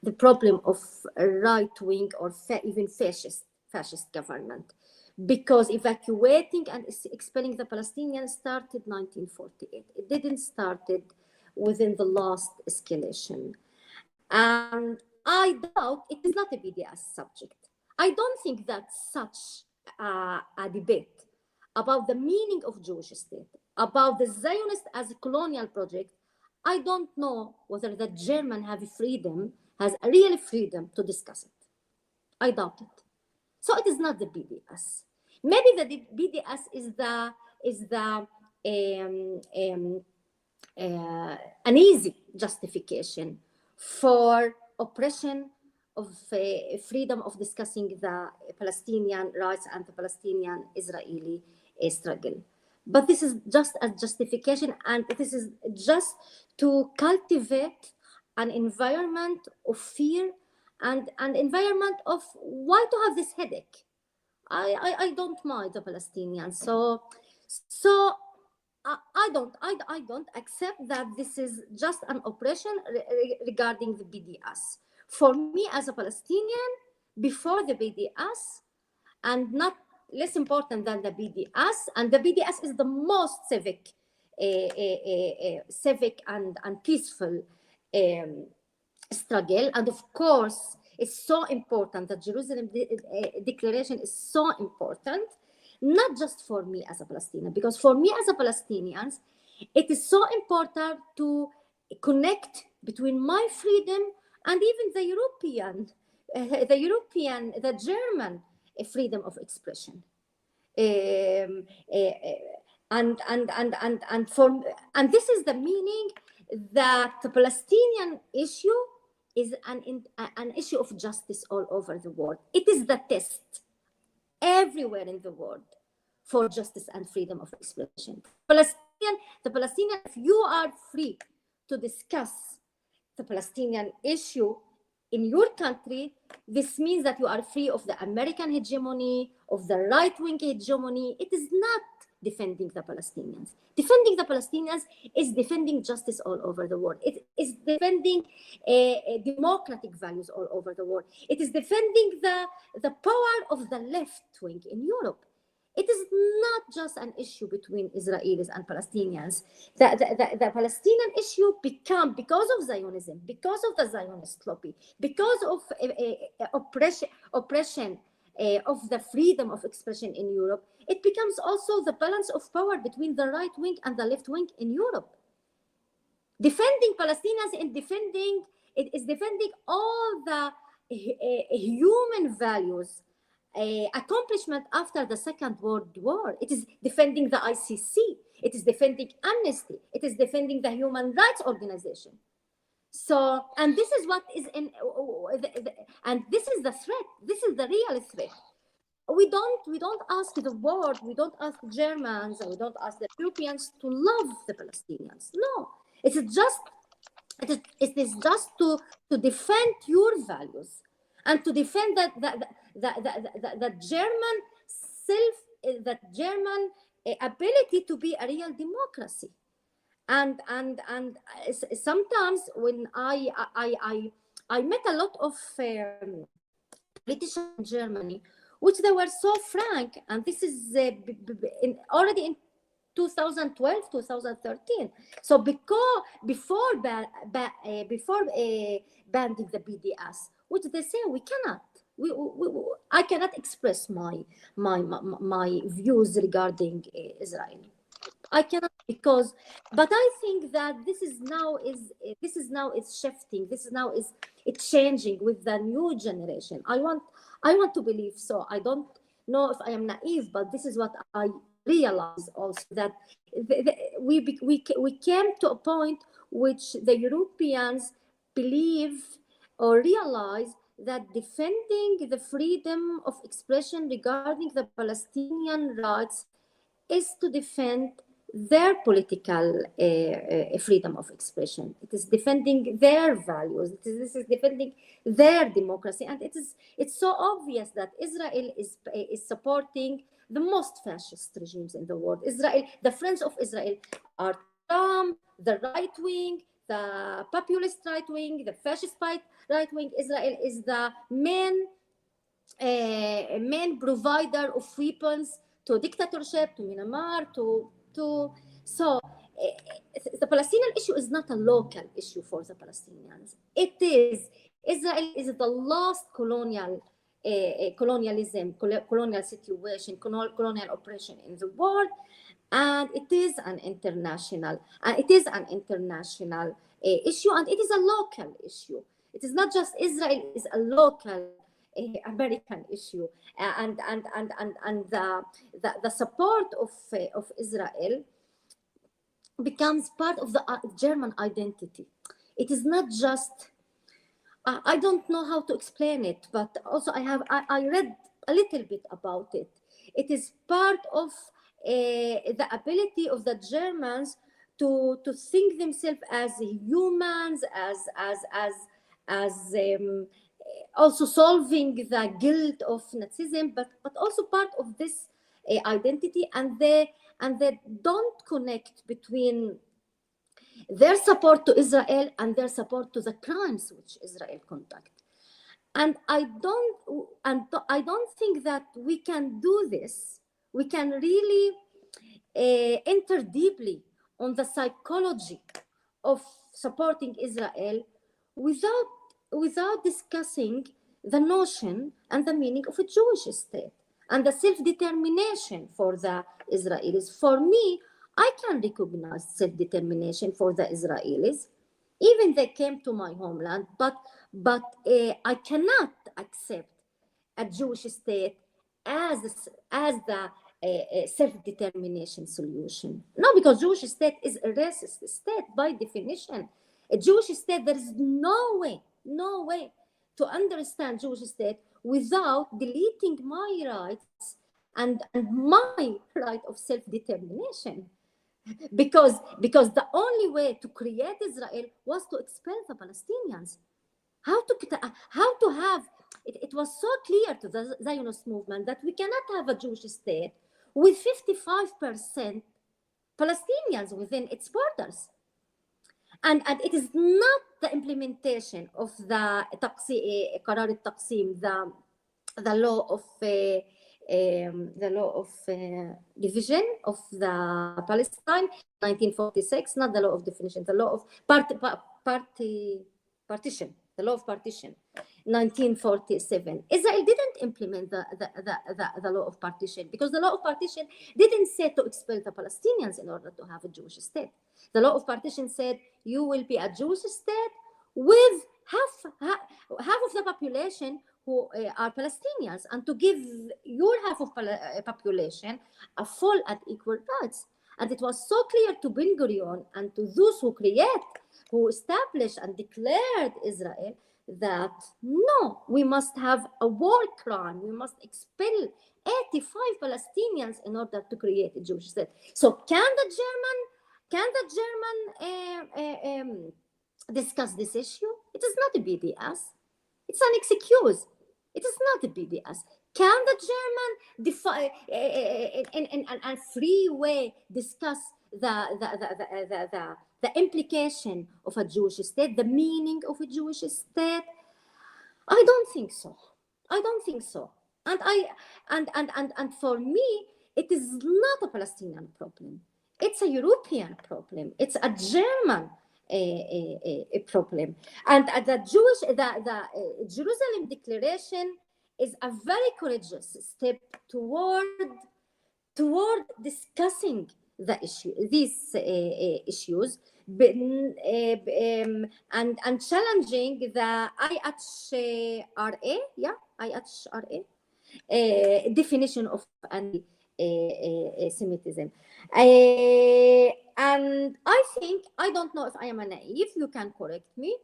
the problem of a right-wing or even fascist government, because evacuating and expelling the Palestinians started 1948. It didn't started within the last escalation. And I doubt it is not a BDS subject. I don't think that such a debate about the meaning of Jewish state, about the Zionist as a colonial project, I don't know whether the German has a real freedom to discuss it. I doubt it. So it is not the BDS. Maybe the BDS is an easy justification for oppression of freedom of discussing the Palestinian rights and the Palestinian-Israeli struggle. But this is just a justification, and this is just to cultivate an environment of fear and an environment of why to have this headache. I don't mind the Palestinians. So I don't accept that this is just an oppression regarding the BDS. For me as a Palestinian, before the BDS, and not less important than the BDS, and the BDS is the most civic and peaceful struggle. And of course, it's so important. The Jerusalem Declaration is so important, not just for me as a Palestinian, because for me as a Palestinian, it is so important to connect between my freedom and even the German freedom of expression. And this is the meaning that the Palestinian issue is an issue of justice all over the world. It is the test. everywhere in the world for justice and freedom of expression. The Palestinian, if you are free to discuss the Palestinian issue in your country, this means that you are free of the American hegemony, of the right-wing hegemony. It is not defending the Palestinians. Defending the Palestinians is defending justice all over the world. It is defending democratic values all over the world. It is defending the power of the left wing in Europe. It is not just an issue between Israelis and Palestinians. The Palestinian issue become, because of Zionism, because of the Zionist lobby, because of oppression of the freedom of expression in Europe, it becomes also the balance of power between the right wing and the left wing in Europe. Defending Palestinians and it is defending all the human values accomplishment after the Second World War. It is defending the ICC. It is defending Amnesty. It is defending the Human Rights Organization. So, and this is what is in, and this is the threat. This is the real threat. We don't ask the world, we don't ask Germans, and we don't ask the Europeans to love the Palestinians. No, it is just to defend your values and to defend that German ability to be a real democracy. And sometimes when I met a lot of politicians in Germany, which they were so frank, and this is already in 2012, 2013. So before banning the BDS, which they say we cannot. I cannot express my views regarding Israel. I cannot but I think that this is now it's shifting. It's changing with the new generation. I want to believe so. I don't know if I am naive, but this is what I realize also, that we came to a point which the Europeans believe or realize that defending the freedom of expression regarding the Palestinian rights is to defend their political freedom of expression. It is defending their values. This is defending their democracy. And it's so obvious that Israel is supporting the most fascist regimes in the world. The friends of Israel are Trump, the right wing, the populist right wing, the fascist right wing. Israel is the main provider of weapons to dictatorship, to Myanmar, so the Palestinian issue is not a local issue for the Palestinians. Israel is the last colonial situation, colonial oppression in the world, and it is an international issue, and it is a local issue. It is not just Israel; it is a local American issue, and the support of Israel becomes part of the German identity. It is not just, I don't know how to explain it, but also I read a little bit about it. It is part of the ability of the Germans to think themselves as humans, as also solving the guilt of Nazism, but also part of this identity, and they don't connect between their support to Israel and their support to the crimes which Israel conduct. And I don't think that we can do this. We can really enter deeply on the psychology of supporting Israel without discussing the notion and the meaning of a Jewish state and the self-determination for the Israelis. For me, I can recognize self-determination for the Israelis, even they came to my homeland, but I cannot accept a Jewish state as the self-determination solution. No, because Jewish state is a racist state by definition. A Jewish state, there is no way to understand Jewish state without deleting my rights and my right of self-determination. Because the only way to create Israel was to expel the Palestinians. How to have it was so clear to the Zionist movement that we cannot have a Jewish state with 55% Palestinians within its borders. And it is not the implementation of the Qarar al-Taqsim, the law of division of the Palestine, 1946, not the law of definition, the law of partition, the law of partition, 1947. Israel didn't implement the law of partition, because the law of partition didn't say to expel the Palestinians in order to have a Jewish state. The law of partition said you will be a Jewish state with half of the population who are Palestinians, and to give your half of population a full and equal rights. And it was so clear to Ben Gurion and to those who established and declared Israel that no, we must have a war crime. We must expel 85 Palestinians in order to create a Jewish state. So can the German discuss this issue? It is not a BDS. It's an excuse. It is not a BDS. Can the German define in a free way discuss the implication of a Jewish state, the meaning of a Jewish state? I don't think so. I don't think so. And for me, it is not a Palestinian problem. It's a European problem. It's a German a problem. And the Jerusalem Declaration is a very courageous step toward discussing these issues, and challenging the IHRA definition of anti-Semitism. And I think, I don't know if I am naive, you can correct me,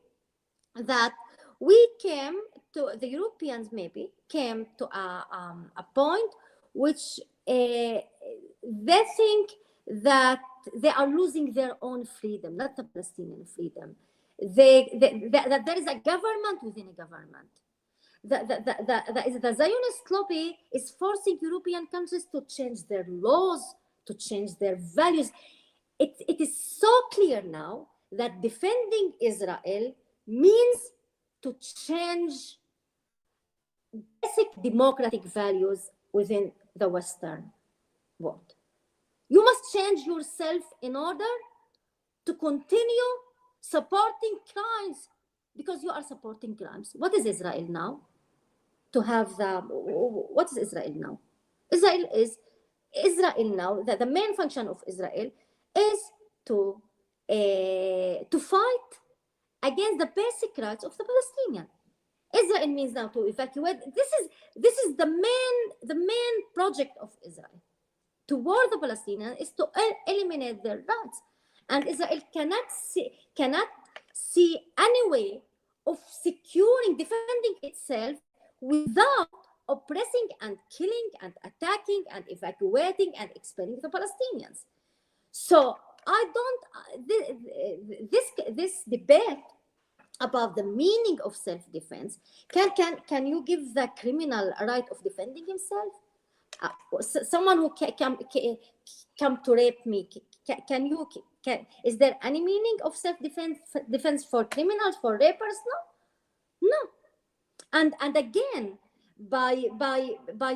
that the Europeans maybe came to a point which they think that they are losing their own freedom, not the Palestinian freedom. That there is a government within a government. The Zionist lobby is forcing European countries to change their laws, to change their values. It is so clear now that defending Israel means to change basic democratic values within the Western world. You must change yourself in order to continue supporting crimes, because you are supporting crimes. What is Israel now? What is Israel now? Israel now, the main function of Israel is to fight against the basic rights of the Palestinian. Israel means now to evacuate. This is the main project of Israel toward the Palestinians, is to eliminate their rights. And Israel cannot see any way of defending itself without oppressing and killing and attacking and evacuating and expelling the Palestinians. So this debate about the meaning of self-defense, can you give the criminal right of defending himself? Someone who come to rape me, is there any meaning of self-defense for criminals, for rapers? No. And again, by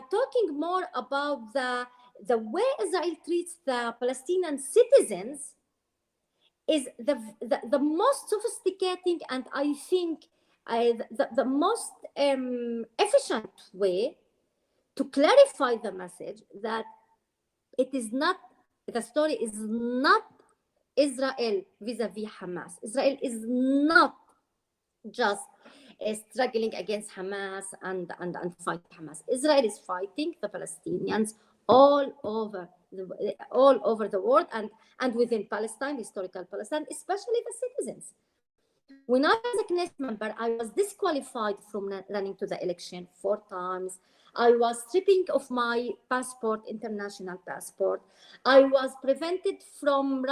talking more about the way Israel treats the Palestinian citizens is the most sophisticated and I think the most efficient way to clarify the message that it is not, the story is not Israel vis-a-vis Hamas. Israel is not just struggling against Hamas and fight Hamas. Israel is fighting the Palestinians all over the world and within Palestine, historical Palestine, especially the citizens. When I was a Knesset member, I was disqualified from running to the election 4 times. I was stripping of my passport, international passport. I was prevented from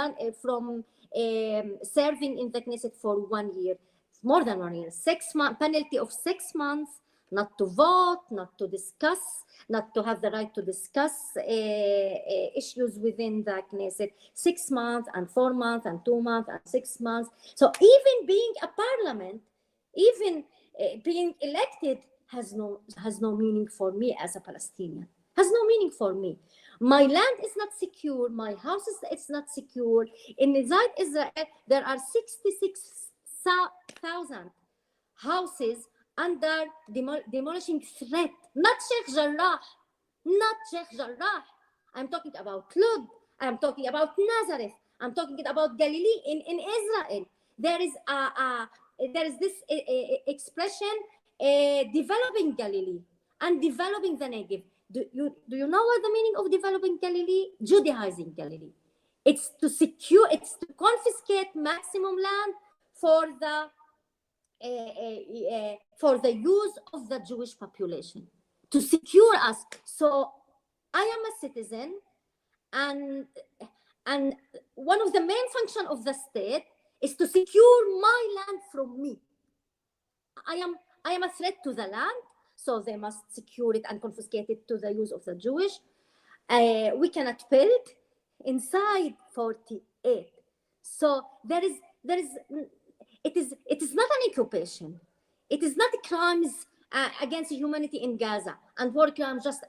serving in the Knesset for 1 year, more than 1 year, 6 months, penalty of 6 months, not to vote, not to discuss, not to have the right to discuss issues within the Knesset, 6 months and 4 months and 2 months and 6 months. So even being a parliament, even being elected has no meaning for me as a Palestinian, has no meaning for me. My land is not secure, my house is not secure. In inside Israel, there are 66,000 houses under demolishing threat. Not Sheikh Jarrah, not Sheikh Jarrah. I'm talking about Lud, I'm talking about Nazareth, I'm talking about Galilee in Israel. There is this expression, developing Galilee and developing the Negev. Do you know what the meaning of developing Galilee? Judaizing Galilee. It's to secure, it's to confiscate maximum land for the use of the Jewish population, to secure us. So I am a citizen, and one of the main functions of the state is to secure my land from me. I am a threat to the land, so they must secure it and confiscate it to the use of the Jewish. We cannot build inside 48. So it is not an occupation. It is not crimes against humanity in Gaza and war crimes just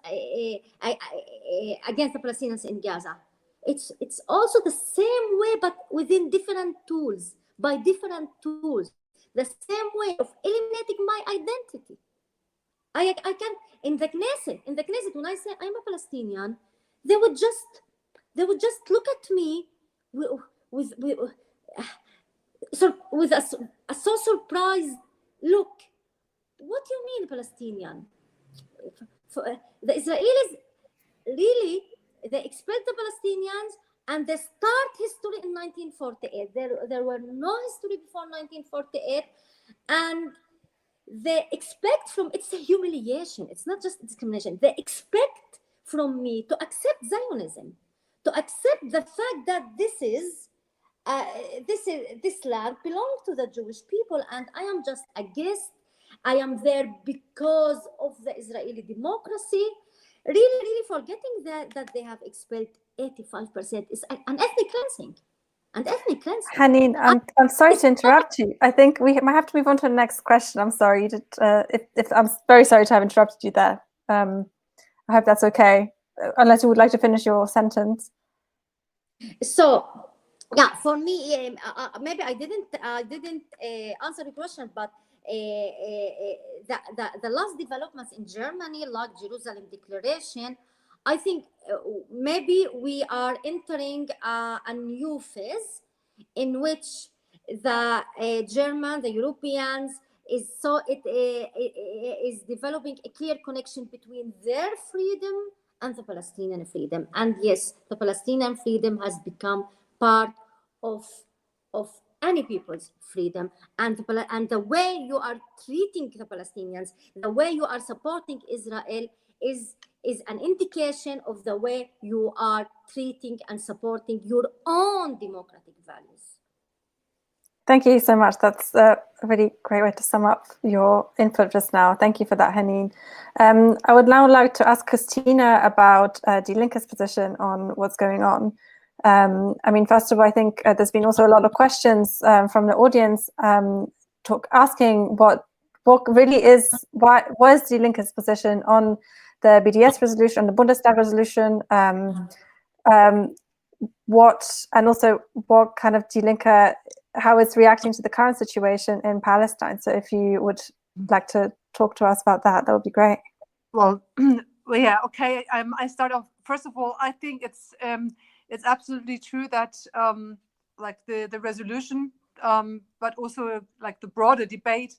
against the Palestinians in Gaza. It's also the same way, but within different tools, by different tools. The same way of eliminating my identity. I can in the Knesset, when I say I'm a Palestinian, they would just look at me with a so surprised look. What do you mean Palestinian? The Israelis really, they expelled the Palestinians and they start history in 1948. There were no history before 1948, and they expect from, it's a humiliation, it's not just discrimination. They expect from me to accept Zionism, to accept the fact that this land belongs to the Jewish people, and I am just a guest. I am there because of the Israeli democracy. Really forgetting that they have expelled 85%. Is an ethnic cleansing. Haneen, I'm sorry to interrupt you. I think we might have to move on to the next question. I'm sorry. I'm very sorry to have interrupted you there. I hope that's okay, unless you would like to finish your sentence. So, yeah, for me, maybe I didn't answer the question, but the last developments in Germany, like Jerusalem Declaration, I think maybe we are entering a new phase in which the the Europeans is developing a clear connection between their freedom and the Palestinian freedom. And yes, the Palestinian freedom has become part of any people's freedom, and the way you are treating the Palestinians, the way you are supporting Israel is an indication of the way you are treating and supporting your own democratic values. Thank you so much. That's a really great way to sum up your input just now. Thank you for that, Haneen. I would now like to ask Christina about Die Linke's position on what's going on. I mean, first of all, I think there's been also a lot of questions from the audience asking what really is, what is Die Linke's position on the BDS resolution, on the Bundestag resolution, and also what kind of Die Linke, how it's reacting to the current situation in Palestine. So if you would like to talk to us about that, that would be great. Well, yeah, okay. I start off. First of all, I think it's absolutely true that like the resolution, but also like the broader debate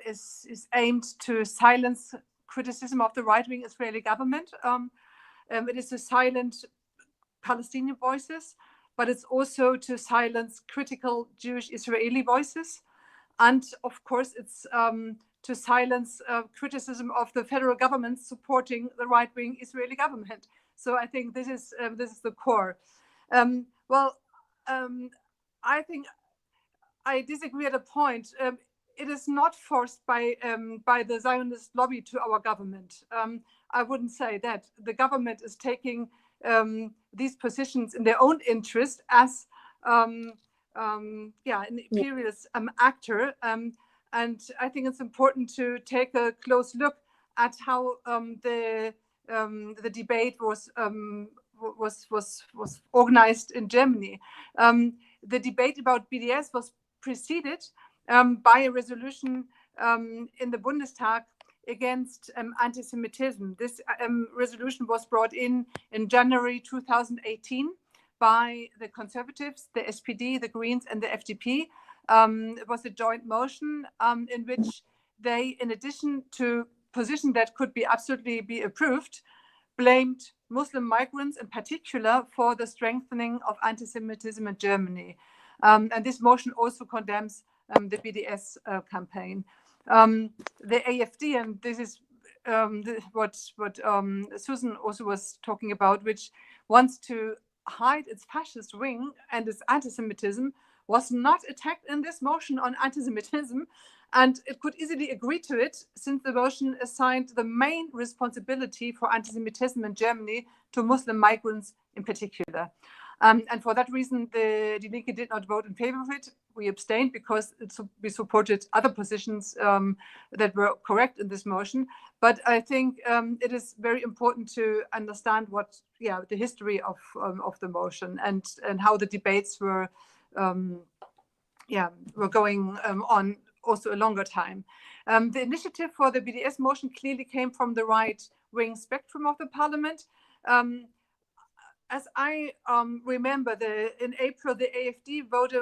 is aimed to silence criticism of the right-wing Israeli government. It is to silence Palestinian voices, but it's also to silence critical Jewish Israeli voices. And of course, it's to silence criticism of the federal government supporting the right-wing Israeli government. So I think this is the core. I think I disagree at a point. It is not forced by the Zionist lobby to our government. I wouldn't say that. The government is taking these positions in their own interest as an imperialist actor. And I think it's important to take a close look at how the debate was organized in Germany. The debate about BDS was preceded by a resolution in the Bundestag against anti-Semitism. This resolution was brought in January 2018 by the Conservatives, the SPD, the Greens, and the FDP. It was a joint motion in which they, in addition to position that could be absolutely be approved, blamed Muslim migrants in particular for the strengthening of anti-Semitism in Germany. And this motion also condemns the BDS campaign. The AfD, and this is what Susan also was talking about, which wants to hide its fascist wing and its anti-Semitism, was not attacked in this motion on anti-Semitism, and it could easily agree to it since the motion assigned the main responsibility for anti-Semitism in Germany to Muslim migrants in particular. And for that reason, the Die Linke did not vote in favor of it. We abstained because we supported other positions that were correct in this motion. But I think it is very important to understand what, the history of the motion and how the debates were going on also a longer time. The initiative for the BDS motion clearly came from the right-wing spectrum of the parliament. As I remember, in April, the AfD wrote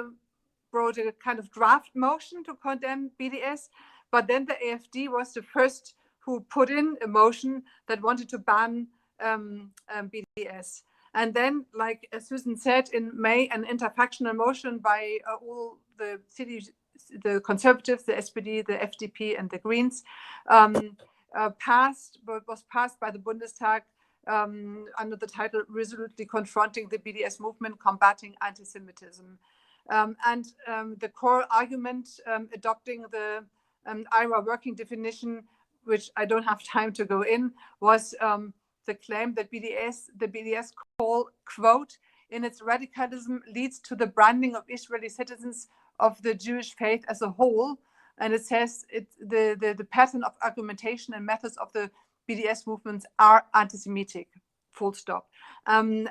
a kind of draft motion to condemn BDS, but then the AfD was the first who put in a motion that wanted to ban BDS. And then, like Susan said, in May, an interfactional motion by all the Conservatives, the SPD, the FDP, and the Greens was passed by the Bundestag under the title "Resolutely Confronting the BDS Movement, Combating Anti-Semitism." The core argument adopting the IRA working definition, which I don't have time to go in, was the claim that the BDS call, quote, in its radicalism leads to the branding of Israeli citizens of the Jewish faith as a whole. And it says the pattern of argumentation and methods of the BDS movements are anti-Semitic, full stop. My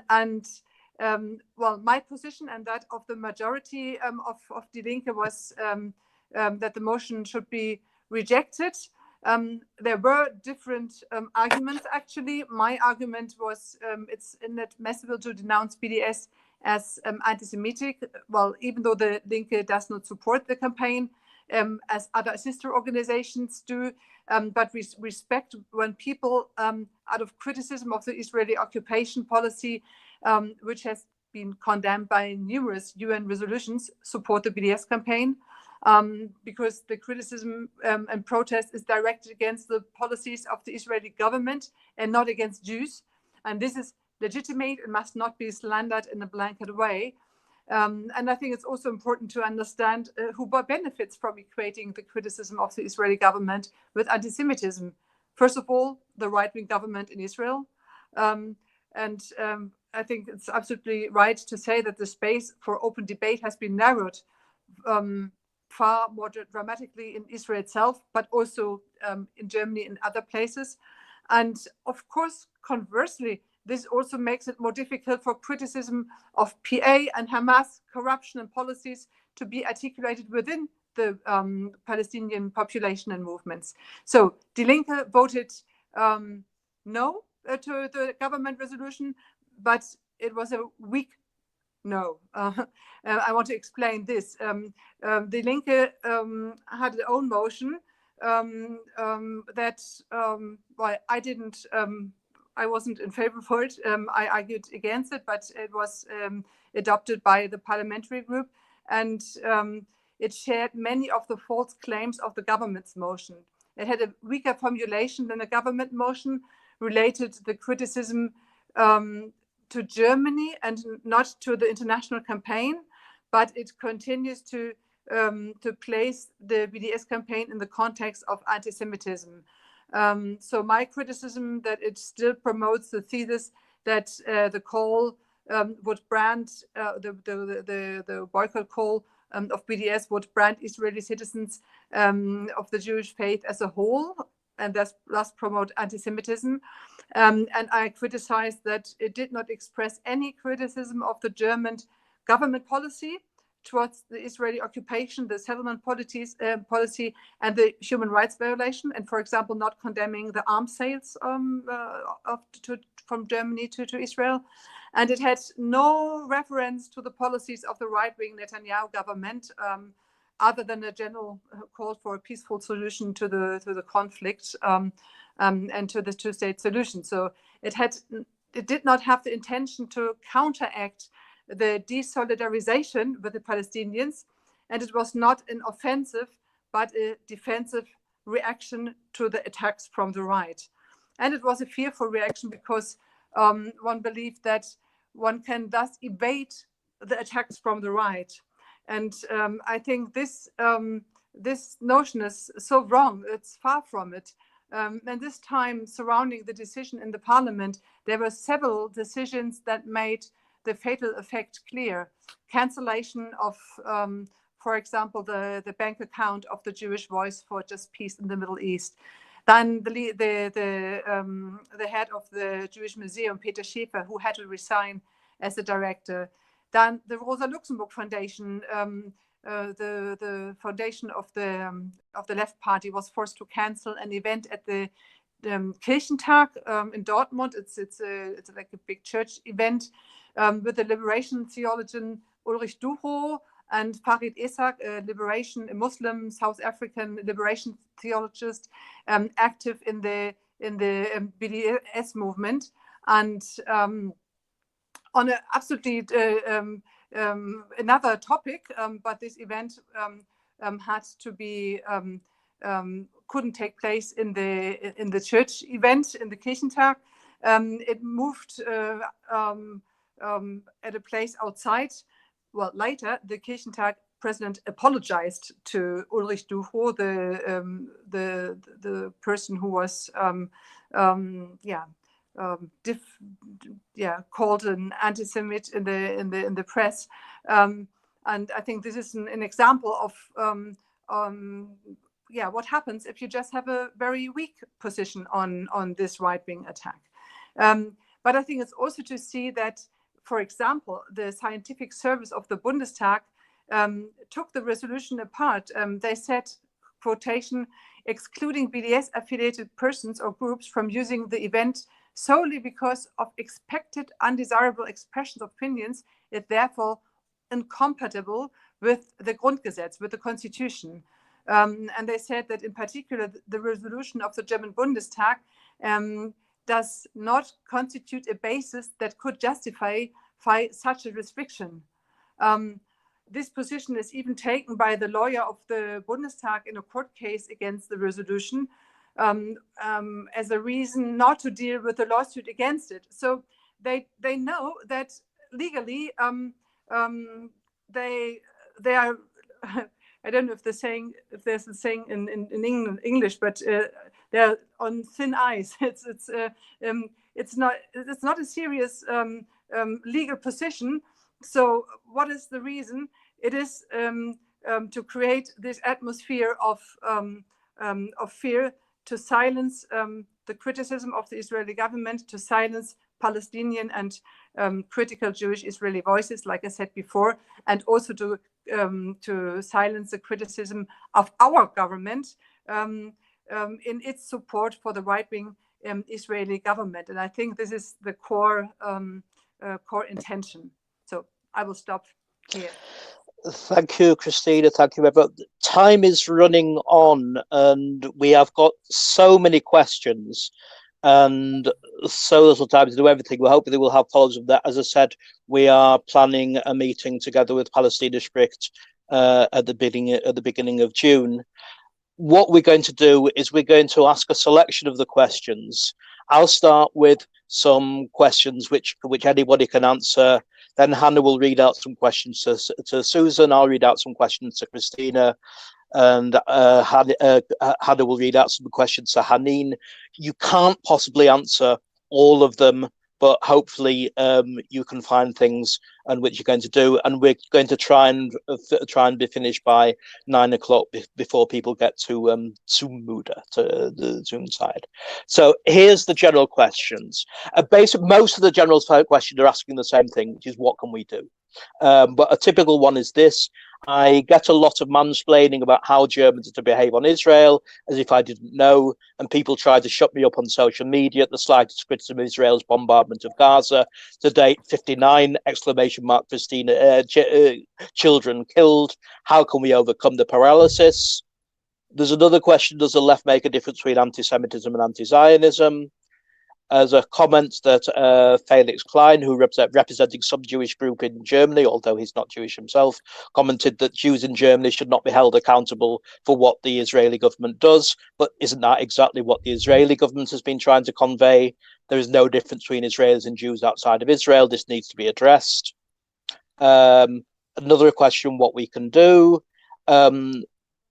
position and that of the majority of Die Linke was that the motion should be rejected. There were different arguments, actually. My argument was it's inadmissible to denounce BDS as anti-Semitic, well, even though the Linke does not support the campaign, as other sister organizations do, but we respect when people, out of criticism of the Israeli occupation policy, which has been condemned by numerous UN resolutions, support the BDS campaign. Because the criticism and protest is directed against the policies of the Israeli government and not against Jews. And this is legitimate and must not be slandered in a blanket way. And I think it's also important to understand who benefits from equating the criticism of the Israeli government with anti-Semitism. First of all, the right-wing government in Israel. I think it's absolutely right to say that the space for open debate has been narrowed far more dramatically in Israel itself, but also in Germany and other places. And of course, conversely, this also makes it more difficult for criticism of PA and Hamas corruption and policies to be articulated within the Palestinian population and movements. So Die Linke voted no to the government resolution, but it was a weak no. I want to explain this. Die Linke had their own motion that, I wasn't in favor for it. I argued against it, but it adopted by the parliamentary group, and it shared many of the false claims of the government's motion. It had a weaker formulation than the government motion, related the criticism to Germany and not to the international campaign, but it continues to place the BDS campaign in the context of anti-Semitism. So my criticism that it still promotes the thesis that the call would brand the boycott call of BDS would brand Israeli citizens of the Jewish faith as a whole, and thus promote anti-Semitism. And I criticized that it did not express any criticism of the German government policy towards the Israeli occupation, the settlement policy, and the human rights violation, and, for example, not condemning the arms sales from Germany to Israel. And it had no reference to the policies of the right-wing Netanyahu government, other than a general call for a peaceful solution to the conflict and to the two-state solution. So it did not have the intention to counteract the desolidarization with the Palestinians, and it was not an offensive but a defensive reaction to the attacks from the right. And it was a fearful reaction because one believed that one can thus evade the attacks from the right. And I think this notion is so wrong. It's far from it. And this time, surrounding the decision in the parliament, there were several decisions that made the fatal effect clear. Cancellation of, for example, the bank account of the Jewish Voice for Just Peace in the Middle East. Then the head of the Jewish Museum, Peter Schäfer, who had to resign as the director. Then the Rosa Luxemburg Foundation, the foundation of the Left Party, was forced to cancel an event at the Kirchentag in Dortmund. It's like a big church event with the liberation theologian Ulrich Duho and Farid Esak, a Muslim South African liberation theologist, active in the BDS movement. And on a absolutely another topic, but this event had to be couldn't take place in the church event in the Kirchentag. It moved at a place outside. Well, later the Kirchentag president apologized to Ulrich Duho, the person who was called an anti-Semite in the press, and I think this is an example of what happens if you just have a very weak position on this right-wing attack. But I think it's also to see that, for example, the scientific service of the Bundestag took the resolution apart. They said, quotation, excluding BDS-affiliated persons or groups from using the event solely because of expected undesirable expressions of opinions is therefore incompatible with the Grundgesetz, with the Constitution. And they said that in particular, the resolution of the German Bundestag does not constitute a basis that could justify such a restriction. This position is even taken by the lawyer of the Bundestag in a court case against the resolution as a reason not to deal with the lawsuit against it. So they know that legally they are. I don't know if there's a saying in English, but they're on thin ice. It's not a serious legal position. So what is the reason? It is to create this atmosphere of fear, to silence the criticism of the Israeli government, to silence Palestinian and critical Jewish Israeli voices, like I said before, and also to silence the criticism of our government in its support for the right-wing Israeli government. And I think this is the core intention. So I will stop here. Thank you, Christina. Thank you, everyone. Time is running on, and we have got so many questions. and so little time to do everything. We're hoping they will have follows of that. As I said, we are planning a meeting together with Palestine Strict at the beginning of June. What we're going to do is we're going to ask a selection of the questions. I'll start with some questions which anybody can answer. Then Hannah will read out some questions to Susan. I'll read out some questions to Christina, and Hannah will read out some questions to Haneen. You can't possibly answer all of them, but hopefully you can find things and which you're going to do, and we're going to try and be finished by 9 o'clock before people get to Zoom-Muda, to the Zoom side. So here's the general questions. Most of the general questions are asking the same thing, which is what can we do? But a typical one is this: I get a lot of mansplaining about how Germans are to behave on Israel, as if I didn't know, and people try to shut me up on social media at the slightest criticism of Israel's bombardment of Gaza. To date, 59 ! Christina, children killed. How can we overcome the paralysis? There's another question: does the left make a difference between anti-Semitism and anti-Zionism? As a comment that Felix Klein, who representing some Jewish group in Germany, although he's not Jewish himself, commented that Jews in Germany should not be held accountable for what the Israeli government does. But isn't that exactly what the Israeli government has been trying to convey? There is no difference between Israelis and Jews outside of Israel. This needs to be addressed. Another question: what we can do.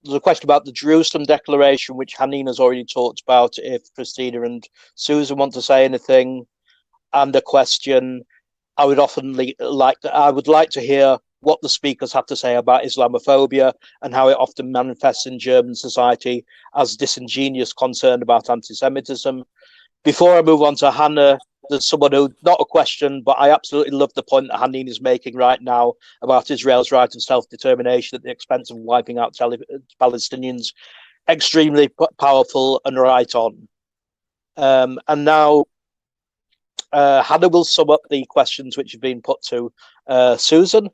There's a question about the Jerusalem Declaration, which Haneen has already talked about, if Christina and Susan want to say anything. And a question: I would like to hear what the speakers have to say about Islamophobia and how it often manifests in German society as disingenuous concern about anti-Semitism. Before I move on to Hannah, there's someone who, not a question, but I absolutely love the point that Haneen is making right now about Israel's right of self-determination at the expense of wiping out Palestinians. Extremely powerful and right on. And now Hannah will sum up the questions which have been put to Susan.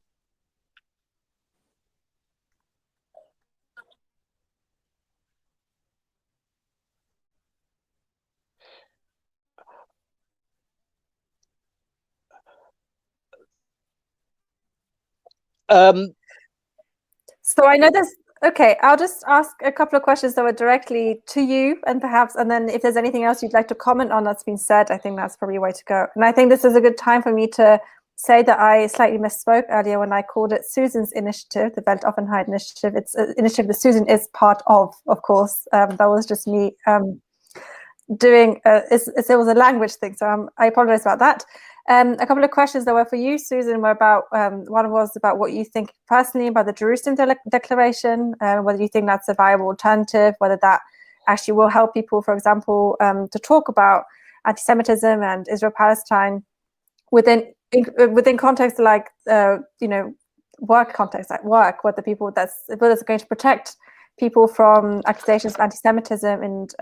So I know this. Okay, I'll just ask a couple of questions that were directly to you, and then if there's anything else you'd like to comment on that's been said, I think that's probably a way to go. And I think this is a good time for me to say that I slightly misspoke earlier when I called it Susan's initiative, the Weltoffentheit initiative. It's an initiative that Susan is part of course. That was just me doing. It was a language thing, so I apologize about that. A couple of questions that were for you, Susan, were about, one was about what you think personally about the Jerusalem Declaration, whether you think that's a viable alternative, whether that actually will help people, for example, to talk about anti-Semitism and Israel-Palestine within context like, work context, like work, whether whether it's going to protect people from accusations of anti-Semitism and,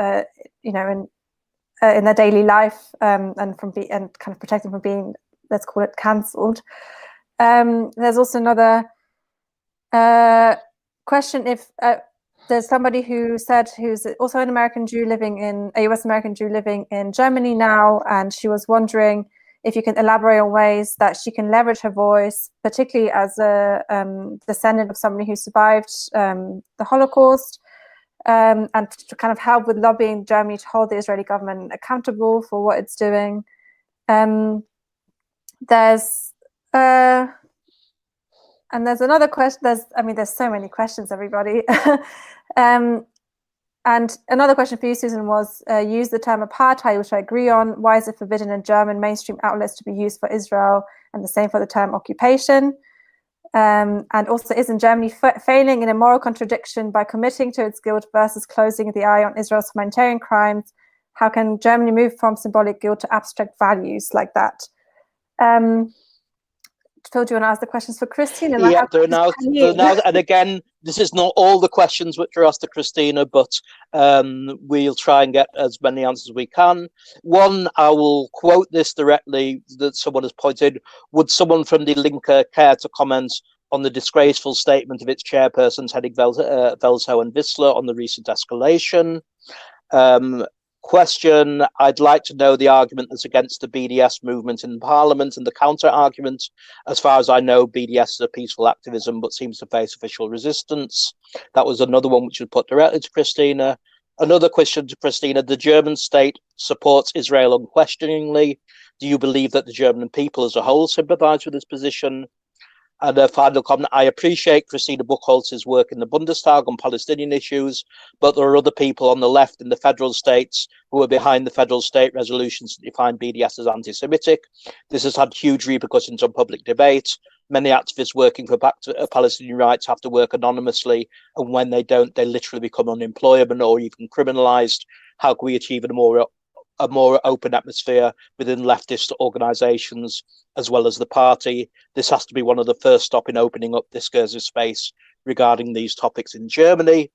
in their daily life, and kind of protect them from being, let's call it, cancelled. There's also another question: if there's somebody who's also an American Jew a US American Jew living in Germany now, and she was wondering if you can elaborate on ways that she can leverage her voice, particularly as a descendant of somebody who survived the Holocaust. And to kind of help with lobbying Germany to hold the Israeli government accountable for what it's doing. There's another question. There's so many questions, everybody. And another question for you, Susan, was use the term apartheid, which I agree on. Why is it forbidden in German mainstream outlets to be used for Israel, and the same for the term occupation? And also, isn't Germany failing in a moral contradiction by committing to its guilt versus closing the eye on Israel's humanitarian crimes? How can Germany move from symbolic guilt to abstract values like that? Phil, do you want to ask the questions for Christine? Yeah, they're now, and again, this is not all the questions which are asked to Christina, but we'll try and get as many answers as we can. One, I will quote this directly that someone has pointed: would someone from Die Linke care to comment on the disgraceful statement of its chairpersons Henning Weltoffentheit and Wissler on the recent escalation? question, I'd like to know the argument that's against the BDS movement in Parliament and the counter-argument. As far as I know, BDS is a peaceful activism but seems to face official resistance. That was another one which was put directly to Christina. Another question to Christina, the German state supports Israel unquestioningly. Do you believe that the German people as a whole sympathize with this position? And a final comment, I appreciate Christina Buchholz's work in the Bundestag on Palestinian issues, but there are other people on the left in the federal states who are behind the federal state resolutions that define BDS as anti-Semitic. This has had huge repercussions on public debate. Many activists working for Palestinian rights have to work anonymously, and when they don't, they literally become unemployable or even criminalized. How can we achieve a more open atmosphere within leftist organizations as well as the party? This has to be one of the first stop in opening up discursive space regarding these topics in Germany.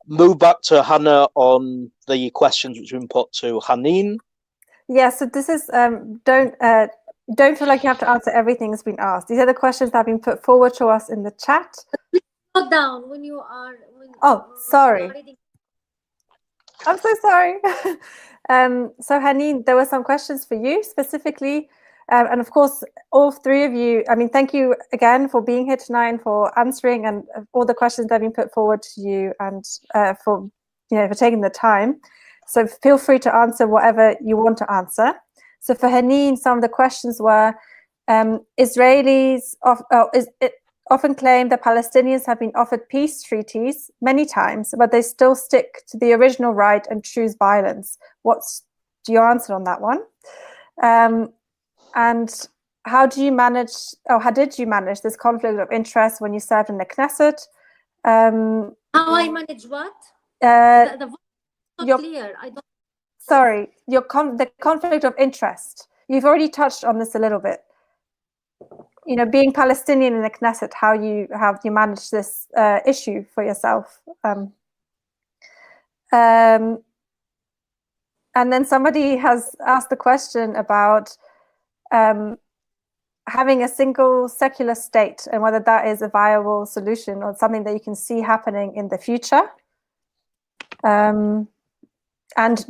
Move back to Hannah on the questions which have been put to Haneen. Yeah, so this is, don't feel like you have to answer everything that's been asked. These are the questions that have been put forward to us in the chat. Slow down when you are. Oh, sorry. I'm so sorry. So Haneen, there were some questions for you specifically. And of course, all three of you, I mean, thank you again for being here tonight and for answering and all the questions that have been put forward to you and for taking the time. So feel free to answer whatever you want to answer. So for Haneen, some of the questions were, Israelis often claim that Palestinians have been offered peace treaties many times, but they still stick to the original right and choose violence. Do you answer on that one? And how did you manage this conflict of interest when you served in the Knesset? How I manage what? The voice is not clear. I don't. Sorry, the conflict of interest. You've already touched on this a little bit. You know, being Palestinian in the Knesset, how you manage this issue for yourself. And then somebody has asked the question about having a single secular state and whether that is a viable solution or something that you can see happening in the future. And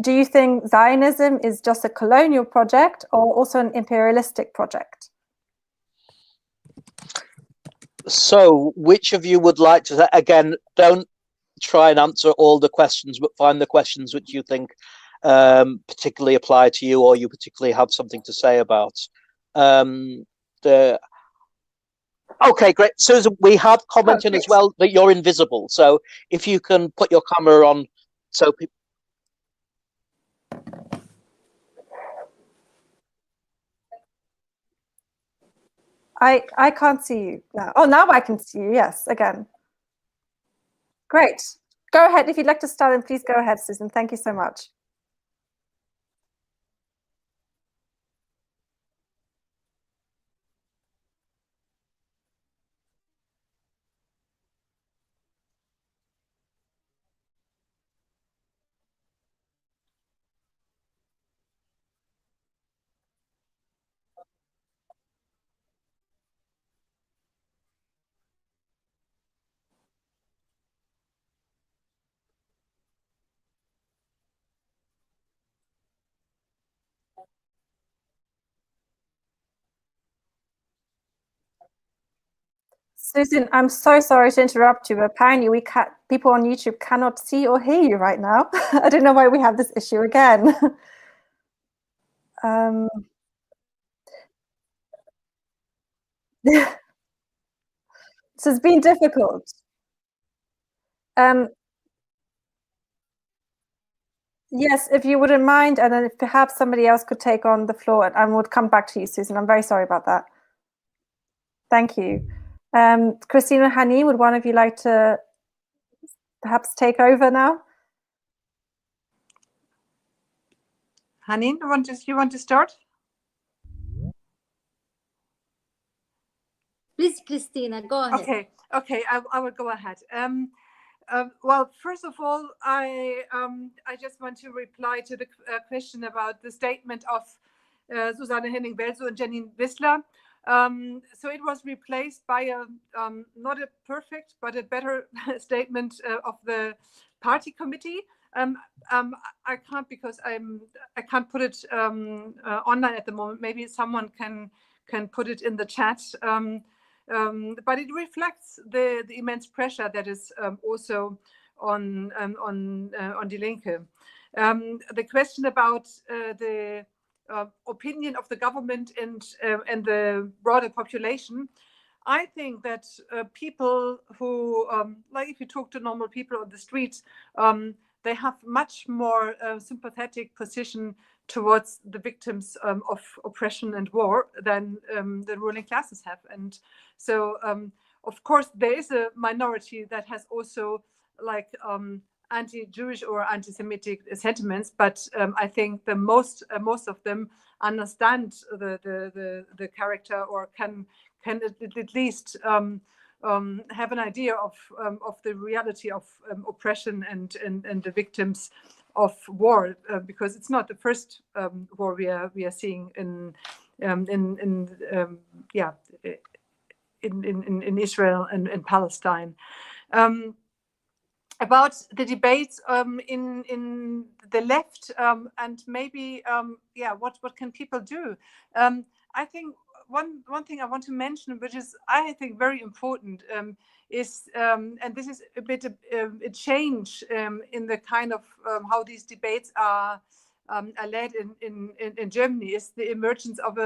do you think Zionism is just a colonial project or also an imperialistic project? So which of you would like to, again, don't try and answer all the questions, but find the questions which you think particularly apply to you or you particularly have something to say about. Okay, great. Susan, we have commented as well that you're invisible. So if you can put your camera on so people... I can't see you now. Oh, now I can see you. Yes, again. Great. Go ahead. If you'd like to start, then please go ahead, Susan. Thank you so much. Susan, I'm so sorry to interrupt you, but apparently people on YouTube cannot see or hear you right now. I don't know why we have this issue again. This has been difficult. Yes, if you wouldn't mind, and then if perhaps somebody else could take on the floor and would come back to you, Susan. I'm very sorry about that. Thank you. Christina, Haneen, would one of you like to perhaps take over now? Haneen, you want to start? Please, Christina, go ahead. Okay, I will go ahead. Well, first of all, I just want to reply to the question about the statement of Susanne Henning-Welzow and Janine Wissler. So it was replaced by a not a perfect but a better statement of the party committee. I can't, because I can't put it online at the moment. Maybe someone can put it in the chat. But it reflects the immense pressure that is also on Die Linke. The question about the opinion of the government and the broader population. I think that people who, like if you talk to normal people on the streets, they have much more sympathetic position towards the victims of oppression and war than the ruling classes have. And so, of course, there is a minority that has also like anti-Jewish or anti-Semitic sentiments, but I think the most of them understand the character, or can at least have an idea of the reality of oppression and the victims of war, because it's not the first war we are seeing in Israel and in Palestine. About the debates in the left, and maybe what can people do? I think one thing I want to mention, which is I think very important, is and this is a bit a change in the kind of how these debates are led in Germany, is the emergence of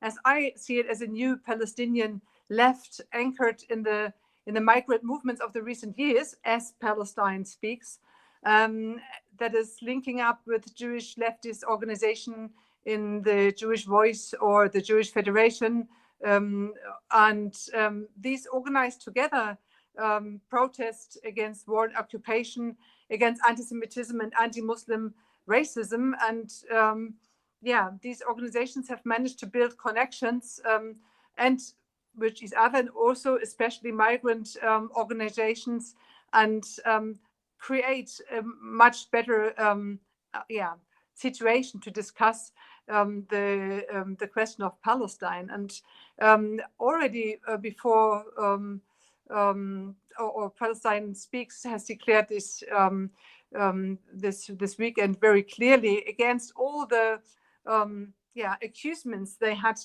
as I see it, as a new Palestinian left anchored in the migrant movements of the recent years, as Palestine speaks, that is linking up with Jewish leftist organization in the Jewish Voice or the Jewish Federation. And these organized together protest against war and occupation, against anti-Semitism and anti-Muslim racism. And these organizations have managed to build connections and with each other, and also especially migrant organizations, and create a much better situation to discuss the question of Palestine. And already before or Palestine Speaks has declared this this weekend very clearly against all the accusements they had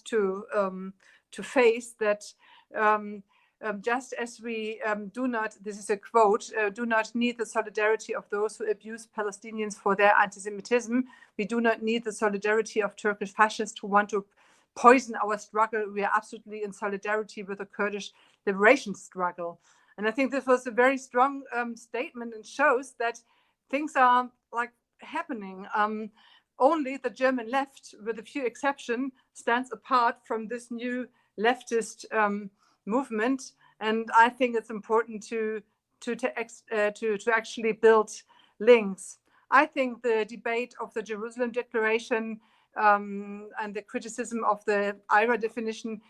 to face, that just as we do not, this is a quote, do not need the solidarity of those who abuse Palestinians for their anti-Semitism, we do not need the solidarity of Turkish fascists who want to poison our struggle. We are absolutely in solidarity with the Kurdish liberation struggle. And I think this was a very strong statement, and shows that things are like happening. Only the German left, with a few exceptions, stands apart from this new leftist movement. And I think it's important to actually build links. I think the debate of the Jerusalem Declaration and the criticism of the IRA definition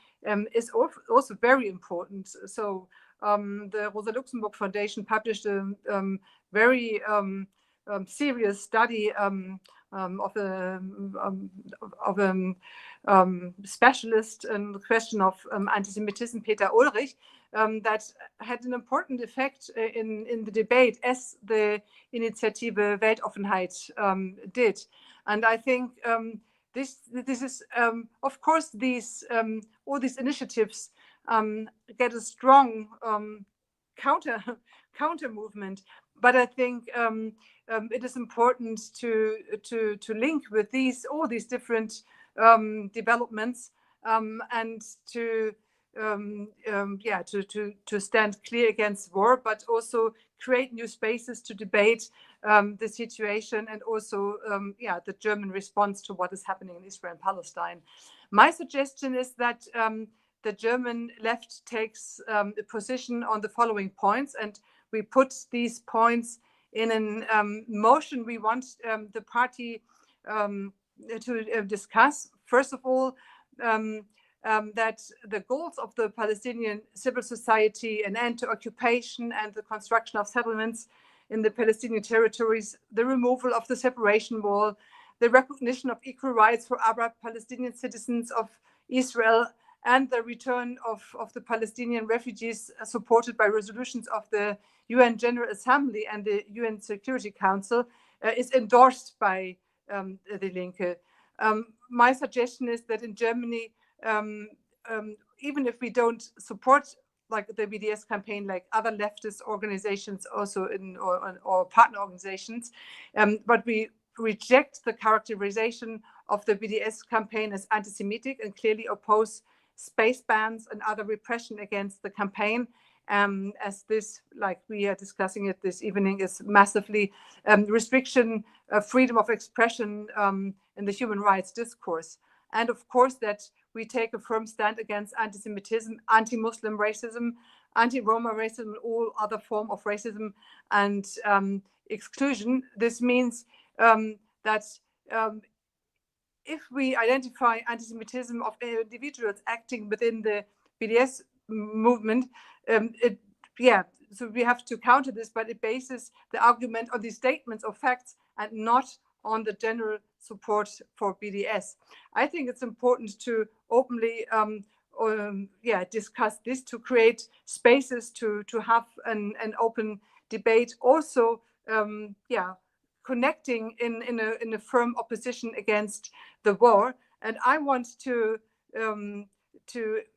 is also very important. So the Rosa Luxemburg Foundation published a very serious study of a specialist in the question of anti-Semitism, Peter Ulrich, that had an important effect in the debate, as the Initiative Weltoffentheit did. And I think this is, of course, these all these initiatives get a strong counter movement. But I think it is important to link with all these different developments, and to stand clear against war, but also create new spaces to debate the situation, and also the German response to what is happening in Israel and Palestine. My suggestion is that the German left takes a position on the following points, and we put these points in a motion we want the party to discuss. First of all, that the goals of the Palestinian civil society, an end to occupation and the construction of settlements in the Palestinian territories, the removal of the separation wall, the recognition of equal rights for Arab Palestinian citizens of Israel, and the return of the Palestinian refugees supported by resolutions of the UN General Assembly and the UN Security Council, is endorsed by Die Linke. My suggestion is that in Germany, even if we don't support like the BDS campaign, like other leftist organizations also or partner organizations, but we reject the characterization of the BDS campaign as anti-Semitic and clearly oppose space bans and other repression against the campaign, as this, like we are discussing it this evening, is massively restriction of freedom of expression in the human rights discourse. And of course that we take a firm stand against anti-Semitism, anti-Muslim racism, anti-Roma racism, all other form of racism and exclusion. This means that if we identify anti-Semitism of individuals acting within the BDS movement, so we have to counter this, but it bases the argument on these statements of facts and not on the general support for BDS. I think it's important to openly discuss this, to create spaces to have an open debate, also connecting in a firm opposition against the war. And I want to